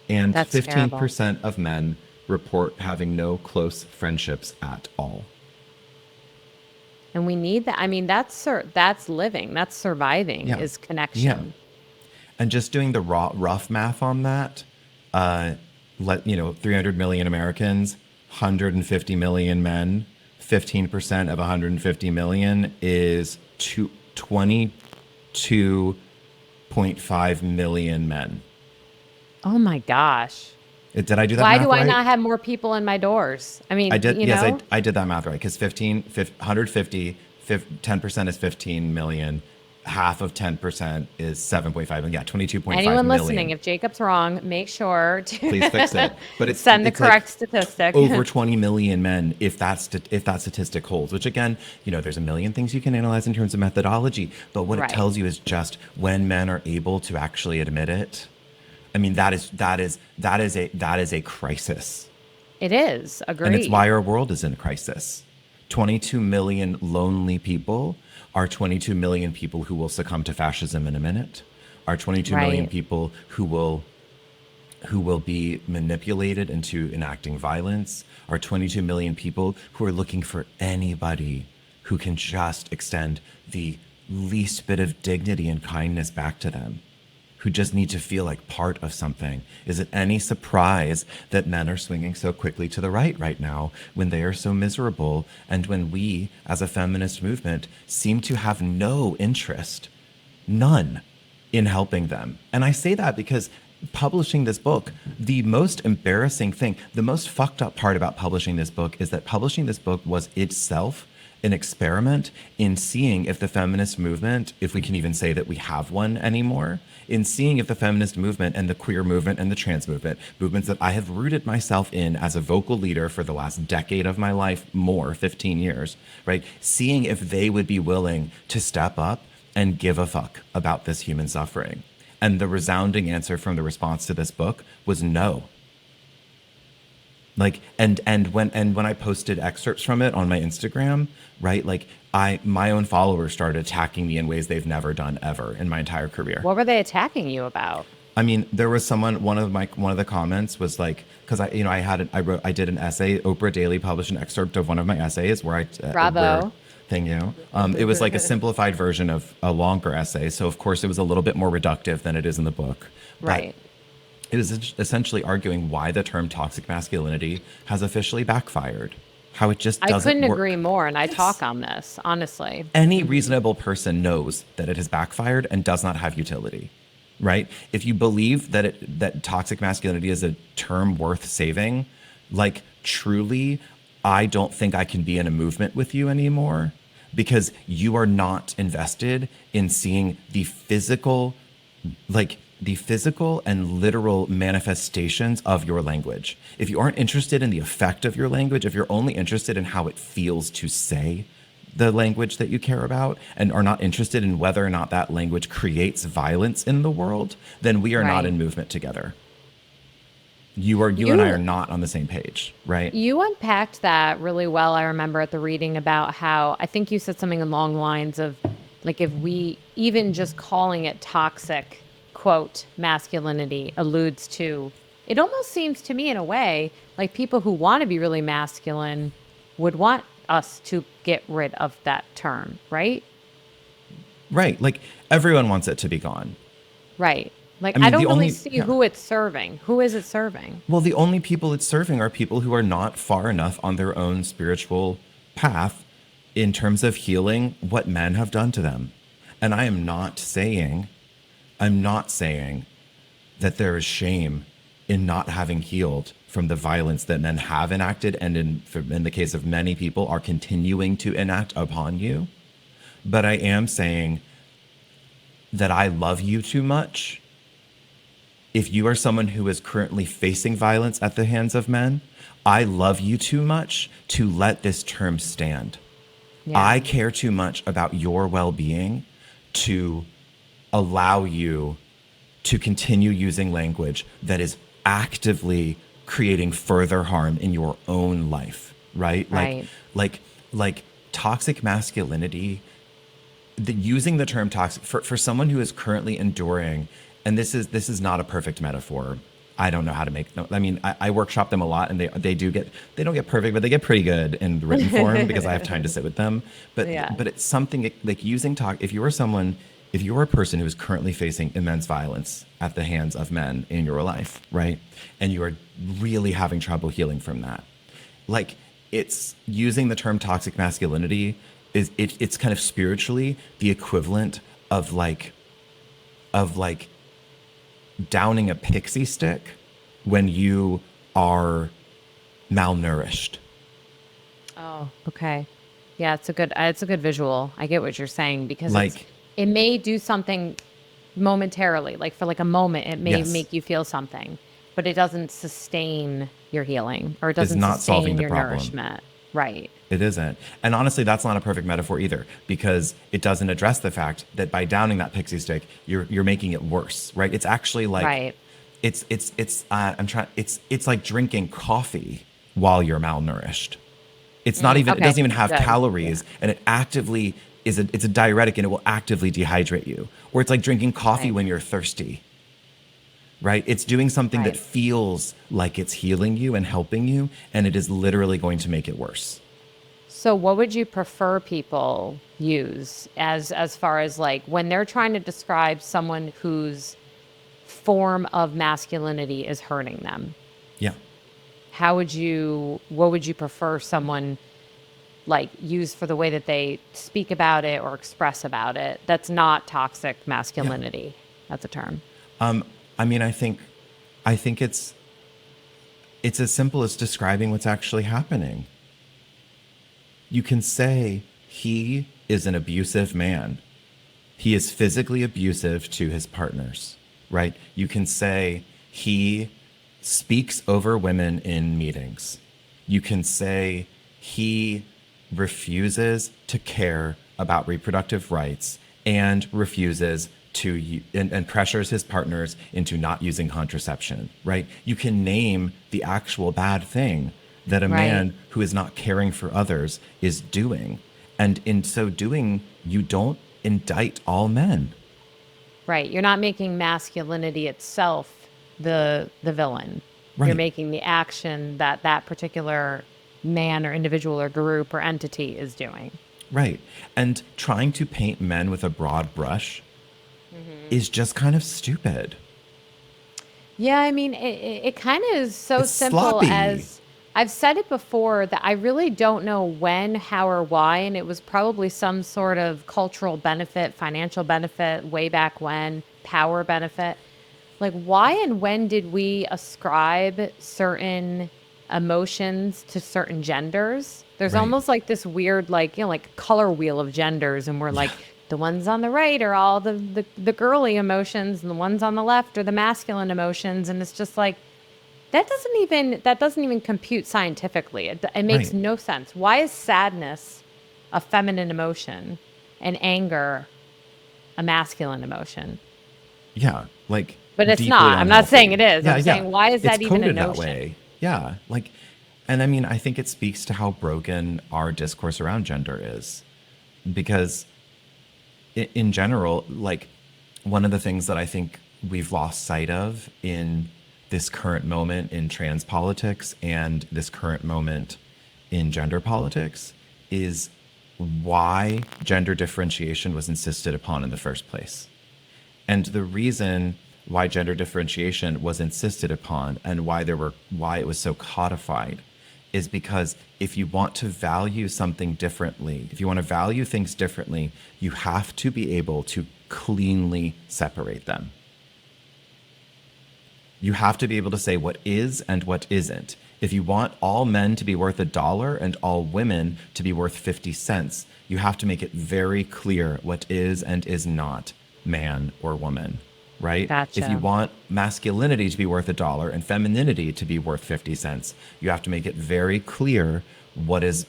And That's terrible. 15% of men report having no close friendships at all. And we need that. I mean, that's living. That's surviving Yeah. is Yeah. connection. And just doing the rough math on that, 300 million Americans, 150 million men, 15% of 150 million is 22.5 million men. Oh my gosh. Did I do that Why math do I right? not have more people in my doors? I I mean, did. Yes, I did that math right. Because 150, 10% is 15 million. Half of 10% is 7.5 million. Yeah, 22.5 anyone listening, million. if Jacob's wrong, make sure Please fix it. to But send the it's like correct statistic. over 20 million men, if that statistic holds. Which again, there's a million things you can analyze in terms of methodology. But what it Right. tells you is just when men are able to actually admit it. I mean, that is a crisis. It is. And it's why Agreed. our world is in a crisis. 22 million lonely people are 22 million people who will succumb to fascism in a minute, are 22 million Right. people who will be manipulated into enacting violence, are 22 million people who are looking for anybody who can just extend the least bit of dignity and kindness back to them, who just need to feel like part of something. Is it any surprise that men are swinging so quickly to the right now when they are so miserable, and when we, as a feminist movement, seem to have no interest, none, in helping them? And I say that because publishing this book, the most embarrassing thing, the most fucked up part about publishing this book is that publishing this book was itself an experiment in seeing if the feminist movement, if we can even say that we have one anymore, in seeing if the feminist movement and the queer movement and the trans movement, movements that I have rooted myself in as a vocal leader for the last decade of my life, more, 15 years, right? Seeing if they would be willing to step up and give a fuck about this human suffering. And the resounding answer from the response to this book was no. Like, and when I posted excerpts from it on my Instagram, right? Like, my own followers started attacking me in ways they've never done ever in my entire career. What were they attacking you about? I mean, there was someone. One of the comments was like, because I did an essay. Oprah Daily published an excerpt of one of my essays where Bravo. thank you. It was like a simplified version of a longer essay, so of course it was a little bit more reductive than it is in the book. But Right. it is essentially arguing why the term toxic masculinity has officially backfired. How it just I doesn't couldn't work. agree more. And I Yes. talk on this, honestly. Any reasonable person knows that it has backfired and does not have utility, right? If you believe that toxic masculinity is a term worth saving, like, truly, I don't think I can be in a movement with you anymore, because you are not invested in seeing the physical and literal manifestations of your language. If you aren't interested in the effect of your language, if you're only interested in how it feels to say the language that you care about, and are not interested in whether or not that language creates violence in the world, then we are not Right. in movement together. You and I are You not on the same page, right? you unpacked that really well. I remember at the reading about how I think you said something along the lines of, like, if we even just calling it toxic, quote, masculinity alludes to It almost seems to me, in a way, like people who want to be really masculine would want us to get rid of that term, right? Right. Like everyone wants it to be gone. Right. Like, I I mean, don't really see who it's serving. Who is it serving? well, the only people it's serving are people who are not far enough on their own spiritual path in terms of healing what men have done to them. And I'm not saying that there is shame in not having healed from the violence that men have enacted and in the case of many people are continuing to enact upon you. But I am saying that I love you too much. If you are someone who is currently facing violence at the hands of men, I love you too much to let this term stand. Yeah. I care too much about your well-being to allow you to continue using language that is actively creating further harm in your own life, right? Right. Like toxic masculinity, using the term toxic for someone who is currently enduring, and this is not a perfect metaphor. I don't know how to make no, I mean, I workshop them a lot and they don't get perfect, but they get pretty good in the written form because I have time to sit with them. Yeah. But it's something like using talk. If you're a person who is currently facing immense violence at the hands of men in your life, right? And you are really having trouble healing from that. Like it's using the term toxic masculinity it's kind of spiritually the equivalent of like downing a pixie stick when you are malnourished. Oh, okay. Yeah, it's a good visual. I get what you're saying because Like, it may do something momentarily, like for like a moment, it may yes, make you feel something, but it doesn't sustain your healing or it is doesn't not solving sustain the your problem. nourishment. Right. It isn't. And honestly, that's not a perfect metaphor either, because it doesn't address the fact that by downing that pixie stick, you're making it worse, right? It's actually like Right. it's like drinking coffee while you're malnourished. It Okay. doesn't even have Good. calories, Yeah. and it's a diuretic and it will actively dehydrate you. Or it's like drinking coffee Right. when you're thirsty, right? It's doing something that Right. feels like it's healing you and helping you, and it is literally going to make it worse. So what would you prefer people use as far as like when they're trying to describe someone whose form of masculinity is hurting them? Yeah. What would you prefer someone like use for the way that they speak about it or express about it? That's not toxic Yeah. masculinity. That's a term. I mean, I think it's as simple as describing what's actually happening. You can say he is an abusive man. He is physically abusive to his partners, right? You can say he speaks over women in meetings. You can say he refuses to care about reproductive rights and refuses and pressures his partners into not using contraception, right? You can name the actual bad thing that a Right. man who is not caring for others is doing. And in so doing, you don't indict all men. Right. You're not making masculinity itself the villain. You're Right. making the action that that particular man or individual or group or entity is doing. Right. And trying to paint men with a broad brush is just kind of stupid. Yeah, I mean, it kind of is so It's simple sloppy. as I've said it before that I really don't know when, how, or why. And it was probably some sort of cultural benefit, financial benefit way back when, power benefit. Like, why and when did we ascribe certain emotions to certain genders? There's Right. almost like this weird, like, like color wheel of genders. And we're Yeah. like, the ones on the right are all the girly emotions, and the ones on the left are the masculine emotions. And it's just like, that doesn't even compute scientifically. It makes Right. no sense. Why is sadness a feminine emotion and anger a masculine emotion? Yeah. Like But it's deeply not. I'm not saying it unhealthy. is. Yeah. I'm Yeah. saying, why is It's that even a coded that notion? way. Yeah. Like, and I mean, I think it speaks to how broken our discourse around gender is. Because in general, like one of the things that I think we've lost sight of in this current moment in trans politics and this current moment in gender politics is why gender differentiation was insisted upon in the first place. And the reason why gender differentiation was insisted upon and why it was so codified is because if you want to value something differently, if you want to value things differently, you have to be able to cleanly separate them. You have to be able to say what is and what isn't. If you want all men to be worth $1 and all women to be worth 50 cents, you have to make it very clear what is and is not man or woman, right? Gotcha. If you want masculinity to be worth $1 and femininity to be worth 50 cents, you have to make it very clear what is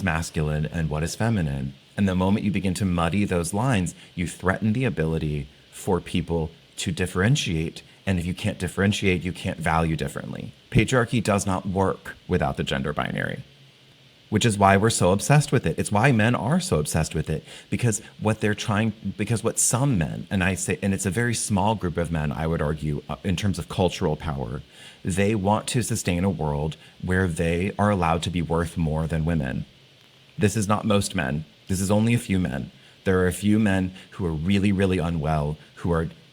masculine and what is feminine. And the moment you begin to muddy those lines, you threaten the ability for people to differentiate. And if you can't differentiate, you can't value differently. Patriarchy does not work without the gender binary, which is why we're so obsessed with it. It's why men are so obsessed with it, because what some men, and it's a very small group of men, I would argue, in terms of cultural power, they want to sustain a world where they are allowed to be worth more than women. This is not most men. This is only a few men. There are a few men who are really, really unwell,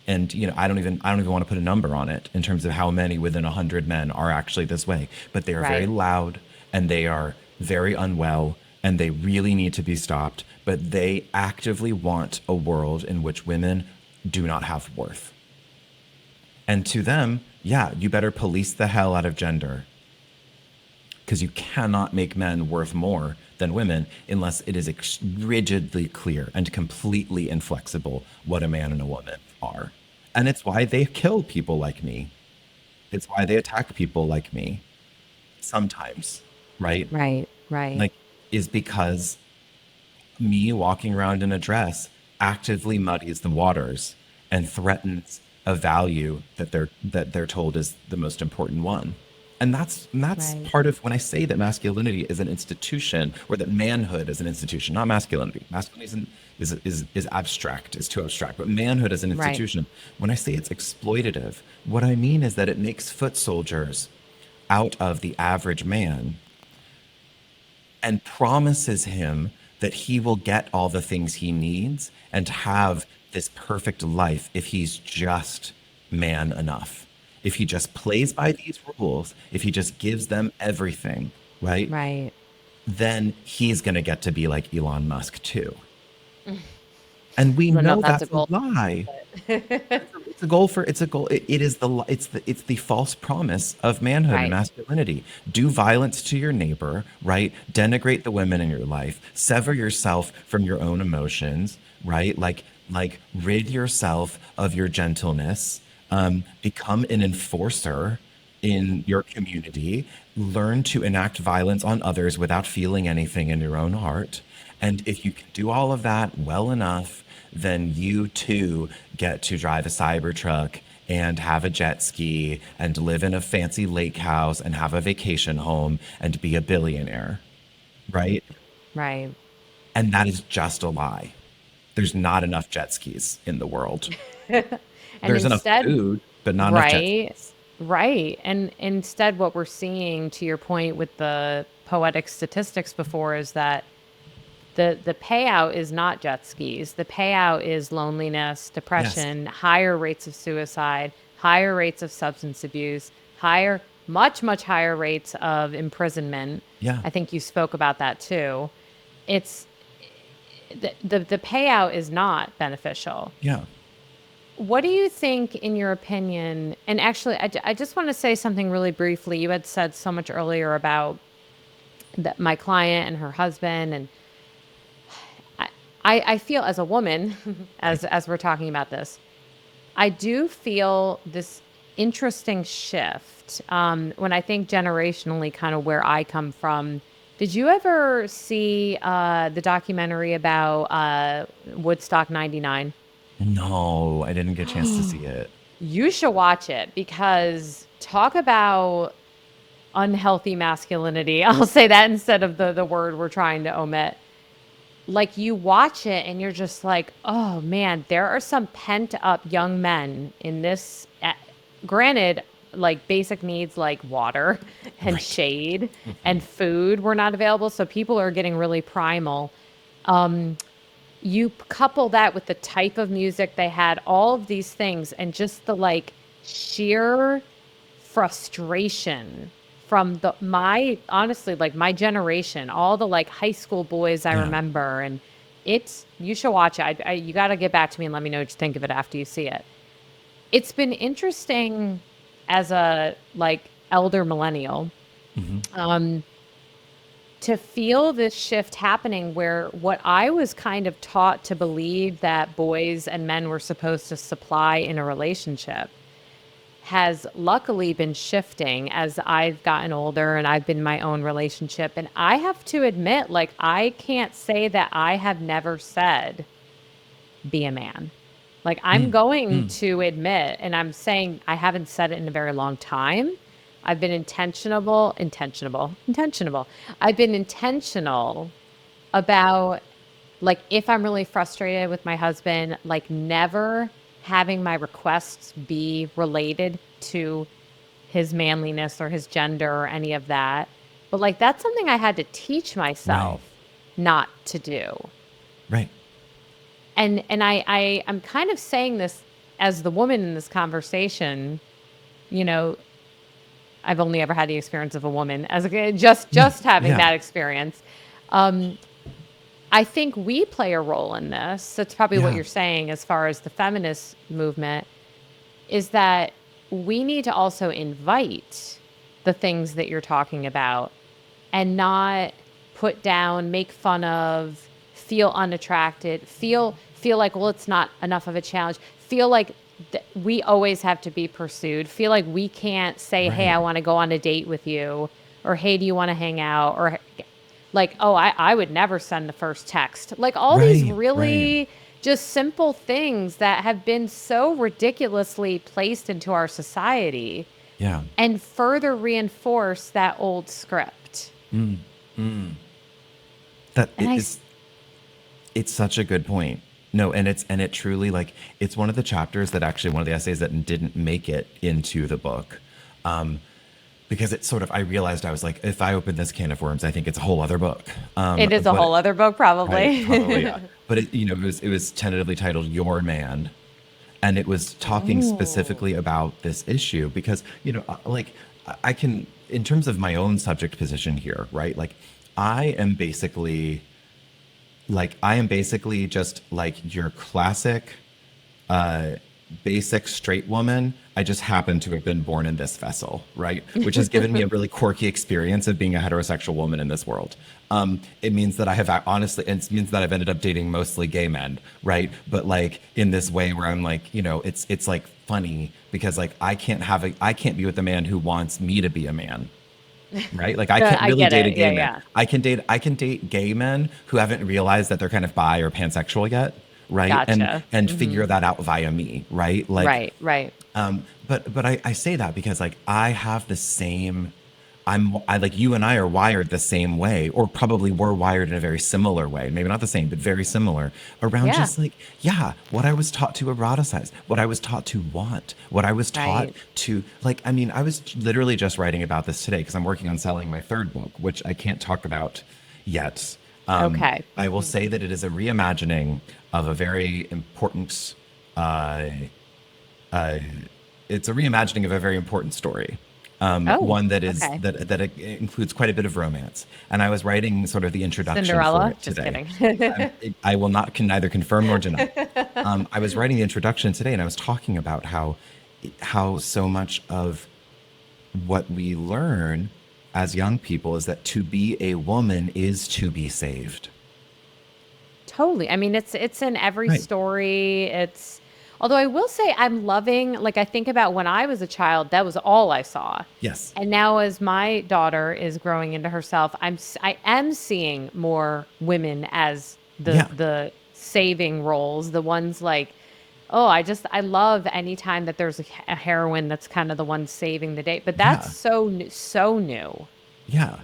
and I don't even want to put a number on it in terms of how many within 100 men are actually this way, but they are very loud and they are very unwell and they really need to be stopped, but they actively want a world in which women do not have worth. And to them, yeah, you better police the hell out of gender, because you cannot make men worth more than women unless it is rigidly clear and completely inflexible what a man and a woman are. And it's why they kill people like me. It's why they attack people like me sometimes, right? Right. Like, is because me walking around in a dress actively muddies the waters and threatens a value that they're told is the most important one. And that's part of when I say that masculinity is an institution, or that manhood is an institution, not masculinity. Masculinity is abstract, is too abstract, but manhood is an institution. When I say it's exploitative, what I mean is that it makes foot soldiers out of the average man and promises him that he will get all the things he needs and have this perfect life if he's just man enough. If he just plays by these rules, if he just gives them everything, right? Then he's going to get to be like Elon Musk too. And we know that's a lie. It's a goal. It's the false promise of manhood and masculinity. Do violence to your neighbor, right? Denigrate the women in your life. Sever yourself from your own emotions, right? Like rid yourself of your gentleness. Become an enforcer in your community. Learn to enact violence on others without feeling anything in your own heart. And if you can do all of that well enough, then you too get to drive a Cybertruck and have a jet ski and live in a fancy lake house and have a vacation home and be a billionaire, right? Right. And that is just a lie. There's not enough jet skis in the world. There's enough food, but not enough jet skis. Right. And instead, what we're seeing, to your point with the poetic statistics before, is that the payout is not jet skis. The payout is loneliness, depression, higher rates of suicide, higher rates of substance abuse, much higher rates of imprisonment. Yeah. I think you spoke about that too. It's the payout is not beneficial. Yeah. What do you think, in your opinion, and actually, I just want to say something really briefly. You had said so much earlier about my client and her husband, and I feel as a woman, as we're talking about this, I do feel this interesting shift when I think generationally, kind of where I come from. Did you ever see the documentary about Woodstock 99? No, I didn't get a chance to see it. You should watch it, because talk about unhealthy masculinity. I'll say that instead of the word we're trying to omit. Like, you watch it and you're just like, oh man, there are some pent up young men in this. Granted, like basic needs like water and Right. shade and food were not available. So people are getting really primal. You couple that with the type of music they had, all of these things, and just the like sheer frustration from my honestly, like my generation, all the like high school boys I Yeah. remember, and you should watch it. You got to get back to me and let me know what you think of it after you see it. It's been interesting as a like elder millennial, um, to feel this shift happening where what I was kind of taught to believe that boys and men were supposed to supply in a relationship has luckily been shifting as I've gotten older and I've been in my own relationship. And I have to admit, like, I can't say that I have never said, be a man. Like, I'm Mm, going mm, to admit, and I'm saying I haven't said it in a very long time. I've been intentional. I've been intentional about, like, if I'm really frustrated with my husband, like, never having my requests be related to his manliness or his gender or any of that. But like, that's something I had to teach right. myself not to do. Right. And I'm kind of saying this as the woman in this conversation, you know, I've only ever had the experience of a woman as Yeah. just having Yeah. that experience. Um, I think we play a role in this. That's probably what Yeah. you're saying as far as the feminist movement is that we need to also invite the things that you're talking about and not put down, make fun of, feel unattracted, feel like, well, it's not enough of a challenge. Feel like we always have to be pursued. Feel like we can't say, "Hey, I Right. want to go on a date with you," or "Hey, do you want to hang out?" or like, "Oh, I would never send the first text." Like all these Right. Right. really just simple things that have been so ridiculously placed into our society Yeah. and further reinforce that old script. Mm, mm. That And I, is, it's such a good point. No, and it truly, like, it's one of the chapters that actually one of the essays that didn't make it into the book. Um, because it's sort of, I realized I was like, if I open this can of worms, I think it's a whole other book. it is a But whole other book, right, probably, probably. yeah. But it was tentatively titled Your Man, and it was talking Ooh. specifically about this issue because like I can, in terms of my own subject position here, right? Like I am basically I am basically just like your classic uh, basic straight woman. I just happen to have been born in this vessel, right? Which has given me a really quirky experience of being a heterosexual woman in this world. It means that I have honestly, it means that I've ended up dating mostly gay men, right? But like in this way where I'm like, it's like funny because like I can't be with a man who wants me to be a man, right? Like I can't I really get date a it. gay Yeah, man. yeah. I can date gay men who haven't realized that they're kind of bi or pansexual yet, right? Gotcha. And Hmm. figure that out via me, right? Like Right, right. but I say that because like I have the same I like you and I are wired the same way, or probably were wired in a very similar way. Maybe not the same, but very similar around Yeah, just like, yeah, what I was taught to eroticize, what I was taught to want, what I was taught right. to like. I mean, I was literally just writing about this today because I'm working on selling my third book, which I can't talk about yet. Okay. I will say that it is a reimagining of a very important uh, it's a reimagining of a very important story. Oh, One that is okay. that includes quite a bit of romance. And I was writing sort of the introduction for Cinderella? it Just today. kidding. I will not can neither confirm nor deny. I was writing the introduction today, and I was talking about how so much of what we learn as young people is that to be a woman is to be saved. Totally. I mean, it's in every Right. story. It's although I will say I'm loving, like I think about when I was a child, that was all I saw. Yes. And now as my daughter is growing into herself, I am seeing more women as Yeah. the saving roles, the ones like, oh, I love any time that there's a heroine that's kind of the one saving the day. But that's Yeah. so new, so new. Yeah.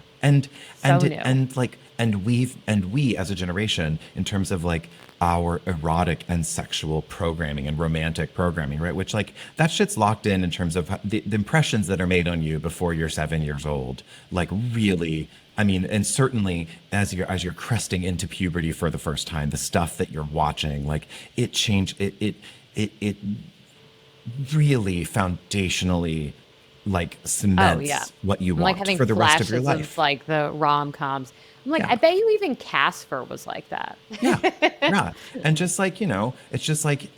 So And new. like And we as a generation, in terms of like our erotic and sexual programming and romantic programming, right, which like that shit's locked in terms of the impressions that are made on you before you're 7 years old, like really, I mean, and certainly as you're cresting into puberty for the first time, the stuff that you're watching, like it changed it really foundationally like Oh yeah. cements what you I'm like want having for the rest of your flashes of life. like the rom-coms. I'm like, Yeah. I bet you even Casper was like that. Yeah. Yeah. And just like, it's just like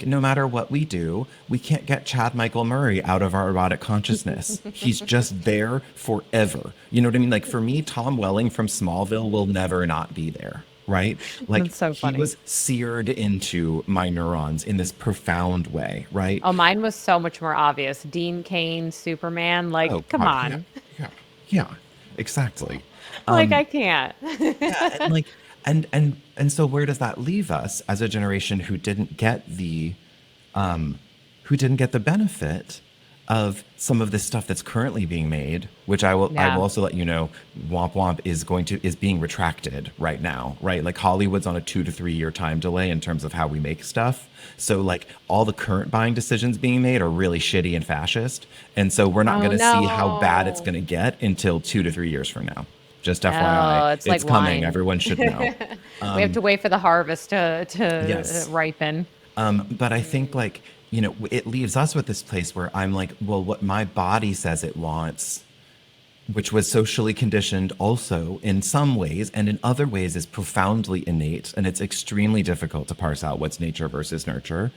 no matter what we do, we can't get Chad Michael Murray out of our erotic consciousness. He's just there forever. You know what I mean? Like for me, Tom Welling from Smallville will never not be there. Right? Like That's so he funny. was seared into my neurons in this profound way. Right? Oh, mine was so much more obvious. Dean Cain, Superman. Oh Like, come God. Yeah. on. Yeah. Yeah. Exactly. Like, I can't. Yeah, and like and so where does that leave us as a generation who didn't get the benefit of some of this stuff that's currently being made, which I will Yeah. also let you know, Womp Womp is being retracted right now, right? Like Hollywood's on a 2 to 3 year time delay in terms of how we make stuff. So like all the current buying decisions being made are really shitty and fascist. And so we're not Oh, gonna see how bad it's no. gonna get until 2 to 3 years from now. Just FYI. Oh, it's like It's coming. wine. Everyone should know. We have to wait for the harvest to Yes. ripen. But I think like, it leaves us with this place where I'm like, well, what my body says it wants, which was socially conditioned also in some ways, and in other ways is profoundly innate, and it's extremely difficult to parse out what's nature versus nurture,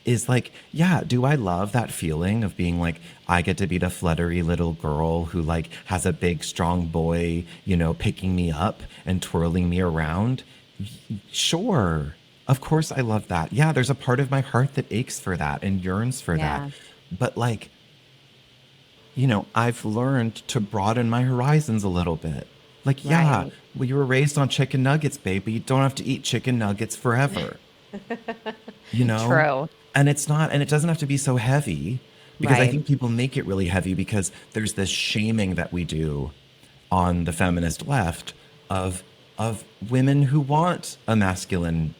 is like, yeah, do I love that feeling of being like, I get to be the fluttery little girl who like has a big, strong boy, picking me up and twirling me around? Sure. Of course I love that. Yeah, there's a part of my heart that aches for that and yearns for that. Yeah. But like, I've learned to broaden my horizons a little bit. Like, yeah, Right. well, you were raised on chicken nuggets, baby. You don't have to eat chicken nuggets forever, you know? True. And it doesn't have to be so heavy, because I Right. think people make it really heavy because there's this shaming that we do on the feminist left of women who want a masculine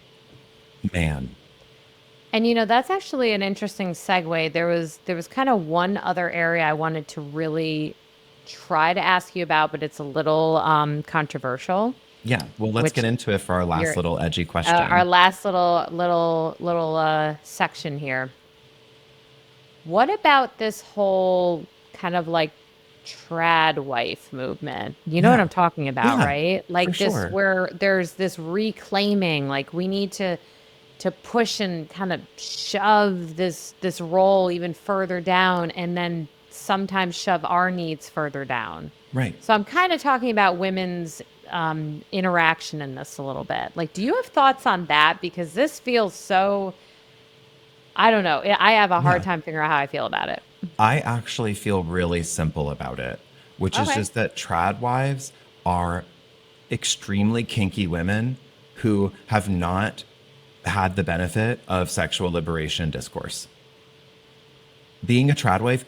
man. And that's actually an interesting segue. There was kind of one other area I wanted to really try to ask you about, but it's a little controversial. Yeah, well, let's Which get into it for our last you're little edgy our question. last little section here. What about this whole kind of like trad wife movement? You know what Yeah, I'm talking about, yeah, right? for Like this, sure. where there's this reclaiming, like we need to push and kind of shove this role even further down, and then sometimes shove our needs further down. Right. So I'm kind of talking about women's interaction in this a little bit. Like, do you have thoughts on that? Because this feels so, I don't know. I have a hard Yeah. time figuring out how I feel about it. I actually feel really simple about it, which is Okay. just that trad wives are extremely kinky women who have not had the benefit of sexual liberation discourse. Being a trad wife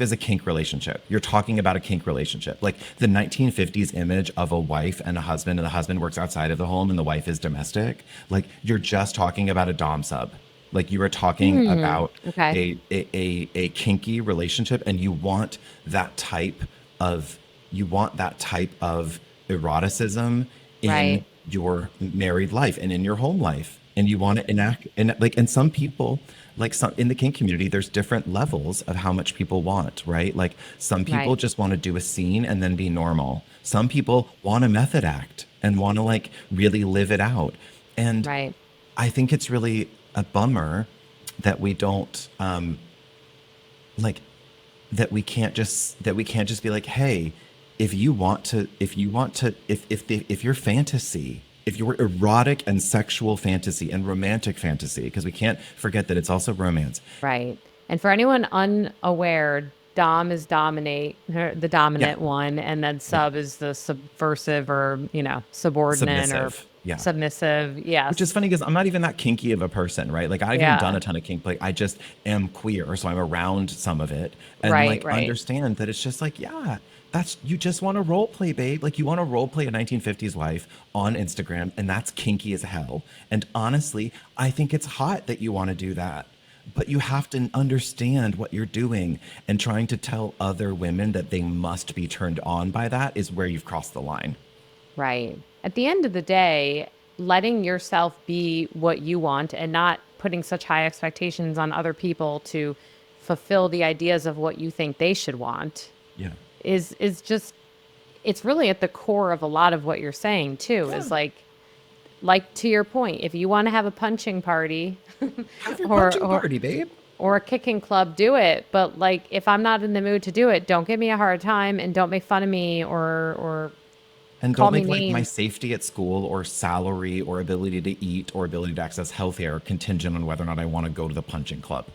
is a kink relationship. You're talking about a kink relationship. Like the 1950s image of a wife and a husband, and the husband works outside of the home and the wife is domestic. Like you're just talking about a dom sub. Like you are talking Hmm. about Okay. a kinky relationship, and of you want that type of eroticism in Right. your married life and in your home life, and you want to enact, and like, and some people, like some in the kink community, there's different levels of how much people want, right? Like some people Right. just want to do a scene and then be normal. Some people want a method act and want to like really live it out. And Right. I think it's really a bummer that we don't like that we can't just be like, hey, if your fantasy, if your erotic and sexual fantasy and romantic fantasy, because we can't forget that it's also romance. Right. And for anyone unaware, dom is the Yeah, dominant one, and then yeah, sub is the subversive or, subordinate or submissive. Yeah. submissive. Which is Yes. funny because I'm not even that kinky of a person, right? Like I haven't done Yeah. a ton of kink, like I just am queer, so I'm around some of it, and Right. like Right. understand that it's just like, yeah, That's you just want to role play, babe. Like you want to role play a 1950s life on Instagram, and that's kinky as hell. And honestly, I think it's hot that you want to do that. But you have to understand what you're doing, and trying to tell other women that they must be turned on by that is where you've crossed the line. Right. At the end of the day, letting yourself be what you want and not putting such high expectations on other people to fulfill the ideas of what you think they should want Yeah. is just it's really at the core of a lot of what you're saying too, Yeah. is like to your point, if you want to have a punching party Have your or punching or party, babe. or a kicking club, do it. But like if I'm not in the mood to do it, don't give me a hard time and don't make fun of me or And call don't me make like my names. safety at school or salary or ability to eat or ability to access healthcare contingent on whether or not I want to go to the punching club.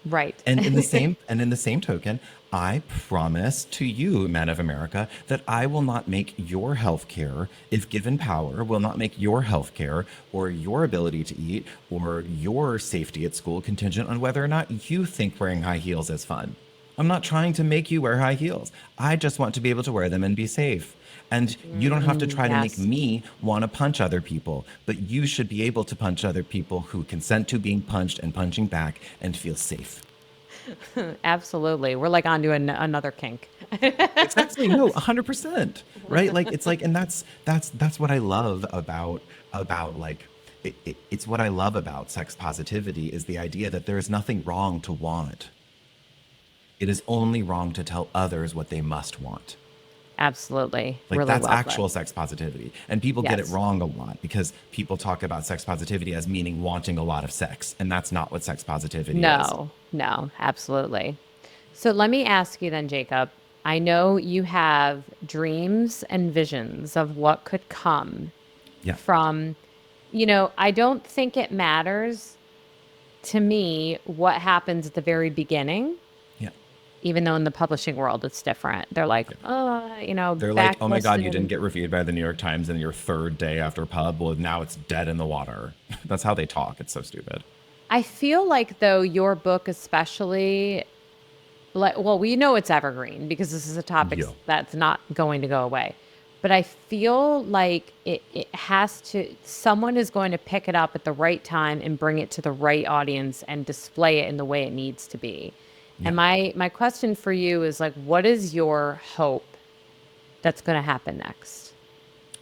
Right. And in the same token, I promise to you, men of America, that I will not make your healthcare, if given power, will not make your healthcare or your ability to eat or your safety at school contingent on whether or not you think wearing high heels is fun. I'm not trying to make you wear high heels. I just want to be able to wear them and be safe. And you don't have to try to make Yes. me want to punch other people, but you should be able to punch other people who consent to being punched and punching back and feel safe. Absolutely. We're like onto another kink. Exactly. No, 100%. Right? Like it's like, and that's what I love about like it's what I love about sex positivity is the idea that there is nothing wrong to want. It is only wrong to tell others what they must want. Absolutely. Like Really that's well put. actual sex positivity. And people get it Yes. wrong a lot because people talk about sex positivity as meaning wanting a lot of sex. And that's not what sex positivity is. No, no, absolutely. So let me ask you then, Jacob. I know you have dreams and visions of what could come Yeah. from, I don't think it matters to me what happens at the very beginning, Yeah. even though in the publishing world it's different. They're like, Yeah. They're like, oh my God, you didn't backlisted. get reviewed by the New York Times in your third day after pub. Well, now it's dead in the water. That's how they talk. It's so stupid. I feel like though your book especially, like, well, we know it's evergreen because this is a topic Yeah. that's not going to go away. But I feel like it has to, someone is going to pick it up at the right time and bring it to the right audience and display it in the way it needs to be. Yeah. And my question for you is like, what is your hope that's going to happen next?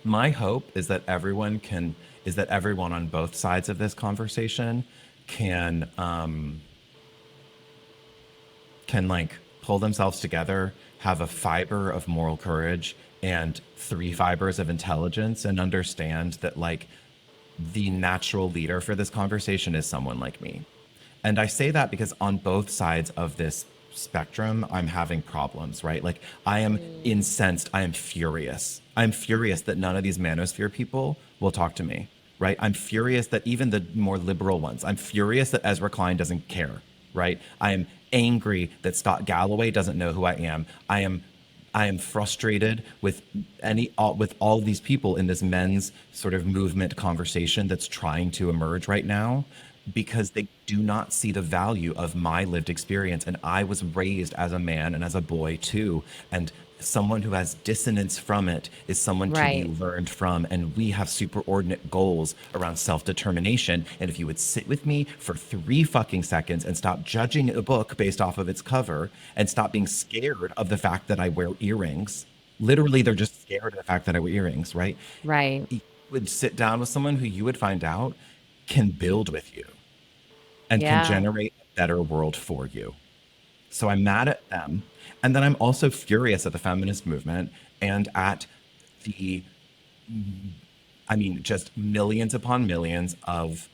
My hope is that everyone on both sides of this conversation can like pull themselves together, have a fiber of moral courage and three fibers of intelligence, and understand that like the natural leader for this conversation is someone like me. And I say that because on both sides of this spectrum, I'm having problems, right? Like I am incensed. I am furious. I'm furious that none of these manosphere people will talk to me, right? I'm furious that even the more liberal ones, I'm furious that Ezra Klein doesn't care, right? I am angry that Scott Galloway doesn't know who I am. I am frustrated with with all these people in this men's sort of movement conversation that's trying to emerge right now because they do not see the value of my lived experience. And I was raised as a man and as a boy too. And someone who has dissonance from it is someone to be Right. learned from. And we have superordinate goals around self-determination. And if you would sit with me for 3 fucking seconds and stop judging a book based off of its cover and stop being scared of the fact that I wear earrings, literally, they're just scared of the fact that I wear earrings, right? Right. You would sit down with someone who you would find out can build with you and can Yeah. generate a better world for you. So I'm mad at them. And then I'm also furious at the feminist movement and at the, I mean, just millions upon millions of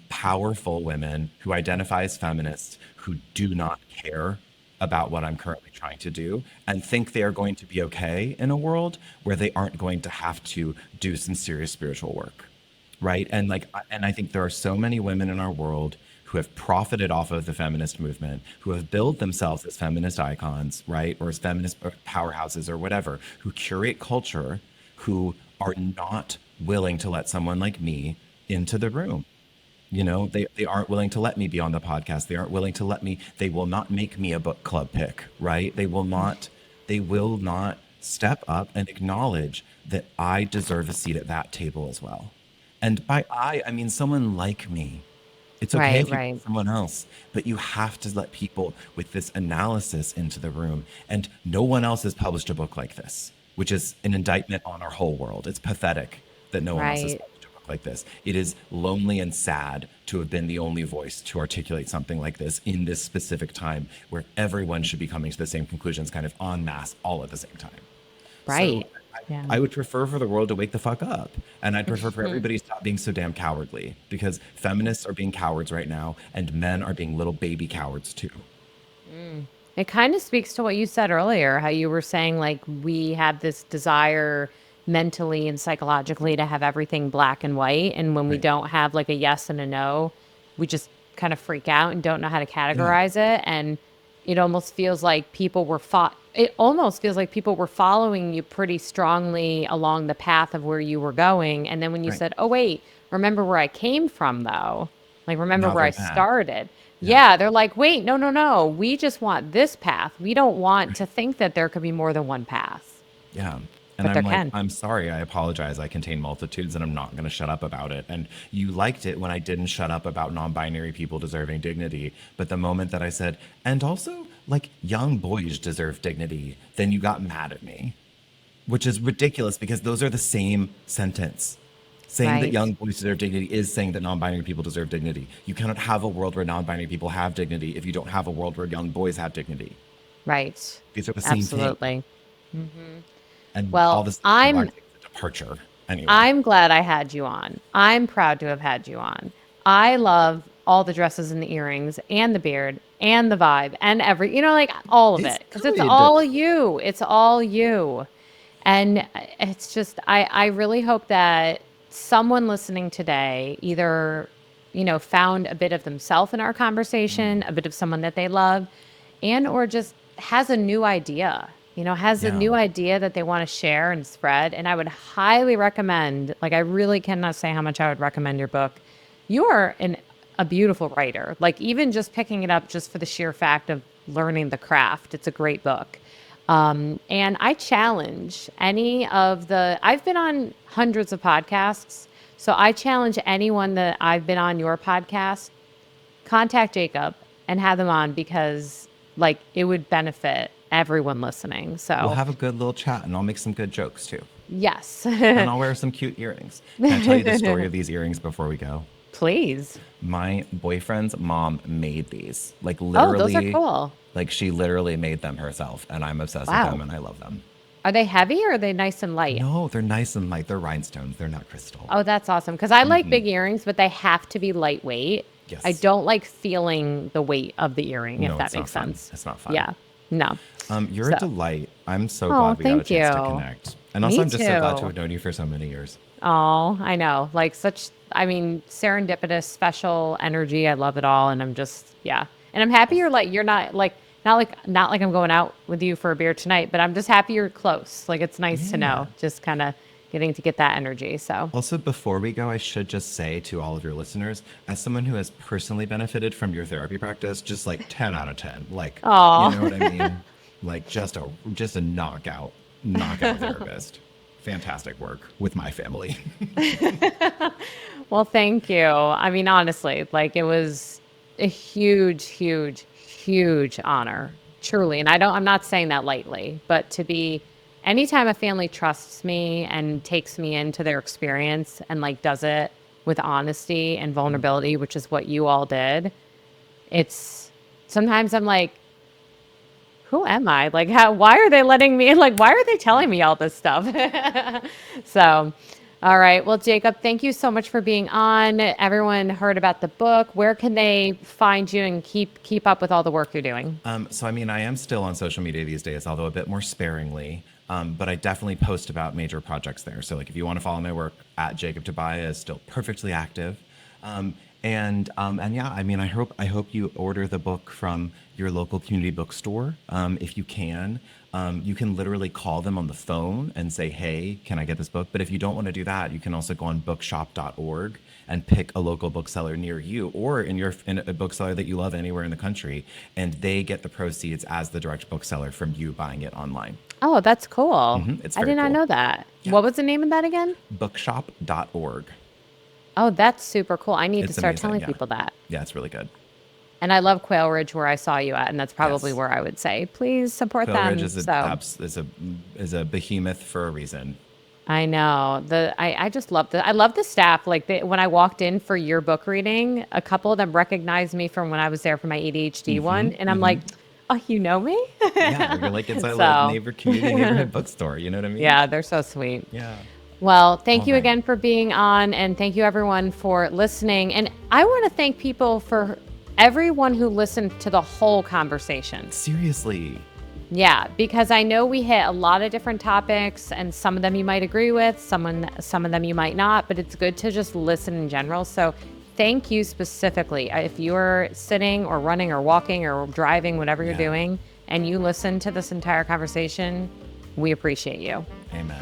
powerful women who identify as feminists who do not care about what I'm currently trying to do and think they are going to be okay in a world where they aren't going to have to do some serious spiritual work. Right. And like, and I think there are so many women in our world who have profited off of the feminist movement, who have built themselves as feminist icons, right? Or as feminist powerhouses or whatever, who curate culture, who are not willing to let someone like me into the room. They aren't willing to let me be on the podcast. They aren't willing to let me, they will not make me a book club pick, right? They will not They will not step up and acknowledge that I deserve a seat at that table as well. And by I mean someone like me. It's okay Right, if you right. pick someone else, but you have to let people with this analysis into the room. And no one else has published a book like this, which is an indictment on our whole world. It's pathetic that no one else has Right. published a book like this. It is lonely and sad to have been the only voice to articulate something like this in this specific time where everyone should be coming to the same conclusions kind of en masse all at the same time. So Right. Yeah. I would prefer for the world to wake the fuck up. And I'd prefer for everybody to stop being so damn cowardly because feminists are being cowards right now and men are being little baby cowards too. It kind of speaks to what you said earlier, how you were saying like we have this desire mentally and psychologically to have everything black and white. And when we Right. don't have like a yes and a no, we just kind of freak out and don't know how to Yeah. categorize it. And it almost feels like people were following you pretty strongly along the path of where you were going. And then when you Right. said, oh, wait, remember where I came from though? Like, remember Now where I they're mad. started? Yeah. Yeah, they're like, wait, no, no, no. We just want this path. We don't want to think that there could be more than one path, Yeah. And but there I'm like, can. I'm sorry. I apologize. I contain multitudes and I'm not going to shut up about it. And you liked it when I didn't shut up about non binary people deserving dignity. But the moment that I said, and also, like, young boys deserve dignity, then you got mad at me, which is ridiculous because those are the same sentence. Saying that Right, young boys deserve dignity is saying that non binary people deserve dignity. You cannot have a world where non binary people have dignity if you don't have a world where young boys have dignity. right. These are the same thing. Absolutely. And all Well, this I think it's a departure. Anyway. I'm glad I had you on. I'm proud to have had you on. I love all the dresses and the earrings and the beard and the vibe and like all of It's it because it's good. all you. It's all you. And it's just, I really hope that someone listening today either, found a bit of themselves in our conversation, a bit of someone that they love, and or just has a new idea, has a Yeah. new idea that they want to share and spread. And I would highly recommend, like, I really cannot say how much I would recommend your book. You are a beautiful writer. Like, even just picking it up just for the sheer fact of learning the craft, it's a great book. And I challenge I've been on hundreds of podcasts. So I challenge anyone that I've been on your podcast, contact Jacob and have them on because like it would benefit everyone listening. We'll So have a good little chat and I'll make some good jokes too. yes, And I'll wear some cute earrings. Can I tell you the story of these earrings before we go? please. My boyfriend's mom made these. Like Oh, those are literally, cool. like she literally made them herself. And I'm obsessed with them Wow. and I love them. Are they heavy or are they nice and light? No, they're nice and light. They're rhinestones. They're not crystal. Oh, that's awesome. Because I like big earrings, but they have to be lightweight. I Yes. don't like feeling the weight of the earring, if No, that it's not makes fun. sense. It's not fun. Yeah. No. You're a So, delight. I'm so oh, glad we got a thank chance to you. connect. And also, Me I'm just so glad to too. have known you for so many years. Oh, I know. Like serendipitous, special energy. I love it all. And I'm just, yeah. And I'm happy you're not like I'm going out with you for a beer tonight, but I'm just happy you're close. Like it's nice to Yeah. know, just kind of getting to get that energy. So, Also, before we go, I should just say to all of your listeners, as someone who has personally benefited from your therapy practice, just like 10 out of 10. Like, you know oh, what I mean? Like just a knockout therapist. Fantastic work with my family. well, thank you. I mean, honestly, like it was a huge, huge, huge honor, truly. And I'm not saying that lightly, but anytime a family trusts me and takes me into their experience and like does it with honesty and vulnerability, which is what you all did, it's sometimes I'm like, who am I? Like, why are they letting me, like, why are they telling me all this stuff? So, all right. Well, Jacob, thank you so much for being on. Everyone heard about the book. Where can they find you and keep up with all the work you're doing? So, I mean, I am still on social media these days, although a bit more sparingly. But I definitely post about major projects there. So, like, if you want to follow my work, at Jacob Tobia is still perfectly active. And yeah, I mean, I hope you order the book from your local community bookstore, if you can. You can literally call them on the phone and say, "Hey, can I get this book?" But if you don't want to do that, you can also go on bookshop.org and pick a local bookseller near you, or in a bookseller that you love anywhere in the country, and they get the proceeds as the direct bookseller from you buying it online. Oh, that's cool. It's I very did not cool. know that. Yeah, What was the name of that again? bookshop.org. Oh, that's super cool. I need to It's start amazing. telling Yeah, people that. yeah, it's really good. And I love Quail Ridge where I saw you at, and that's probably Yes. where I would say, please support Quail Ridge them. is So a behemoth for a reason. I know I just love I love the staff. Like when I walked in for your book reading, a couple of them recognized me from when I was there for my ADHD one, and I'm like, oh, you know me? Yeah, you're like, it's a like So neighborhood bookstore. You know what I mean? yeah, they're so sweet. Yeah. Well, All thank you right. again for being on, and thank you everyone for listening. And I want to thank people for everyone who listened to the whole conversation. Seriously. Yeah, because I know we hit a lot of different topics, and some of them you might agree with, some of them you might not, but it's good to just listen in general. So thank you specifically. If you're sitting or running or walking or driving, whatever you're Yeah. doing, and you listen to this entire conversation, we appreciate you. Amen.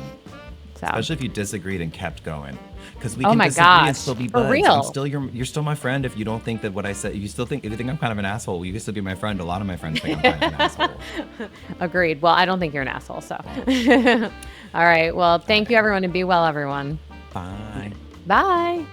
So, Especially if you disagreed and kept going, because we oh can my disagree and gosh, still be for buds. real. You're still my friend. If you don't think that what I said, if you think I'm kind of an asshole, you can still be my friend. A lot of my friends think I'm kind of an asshole. Agreed. Well, I don't think you're an asshole, so. All right. Well, thank you, everyone, and be well, everyone. Bye. Bye.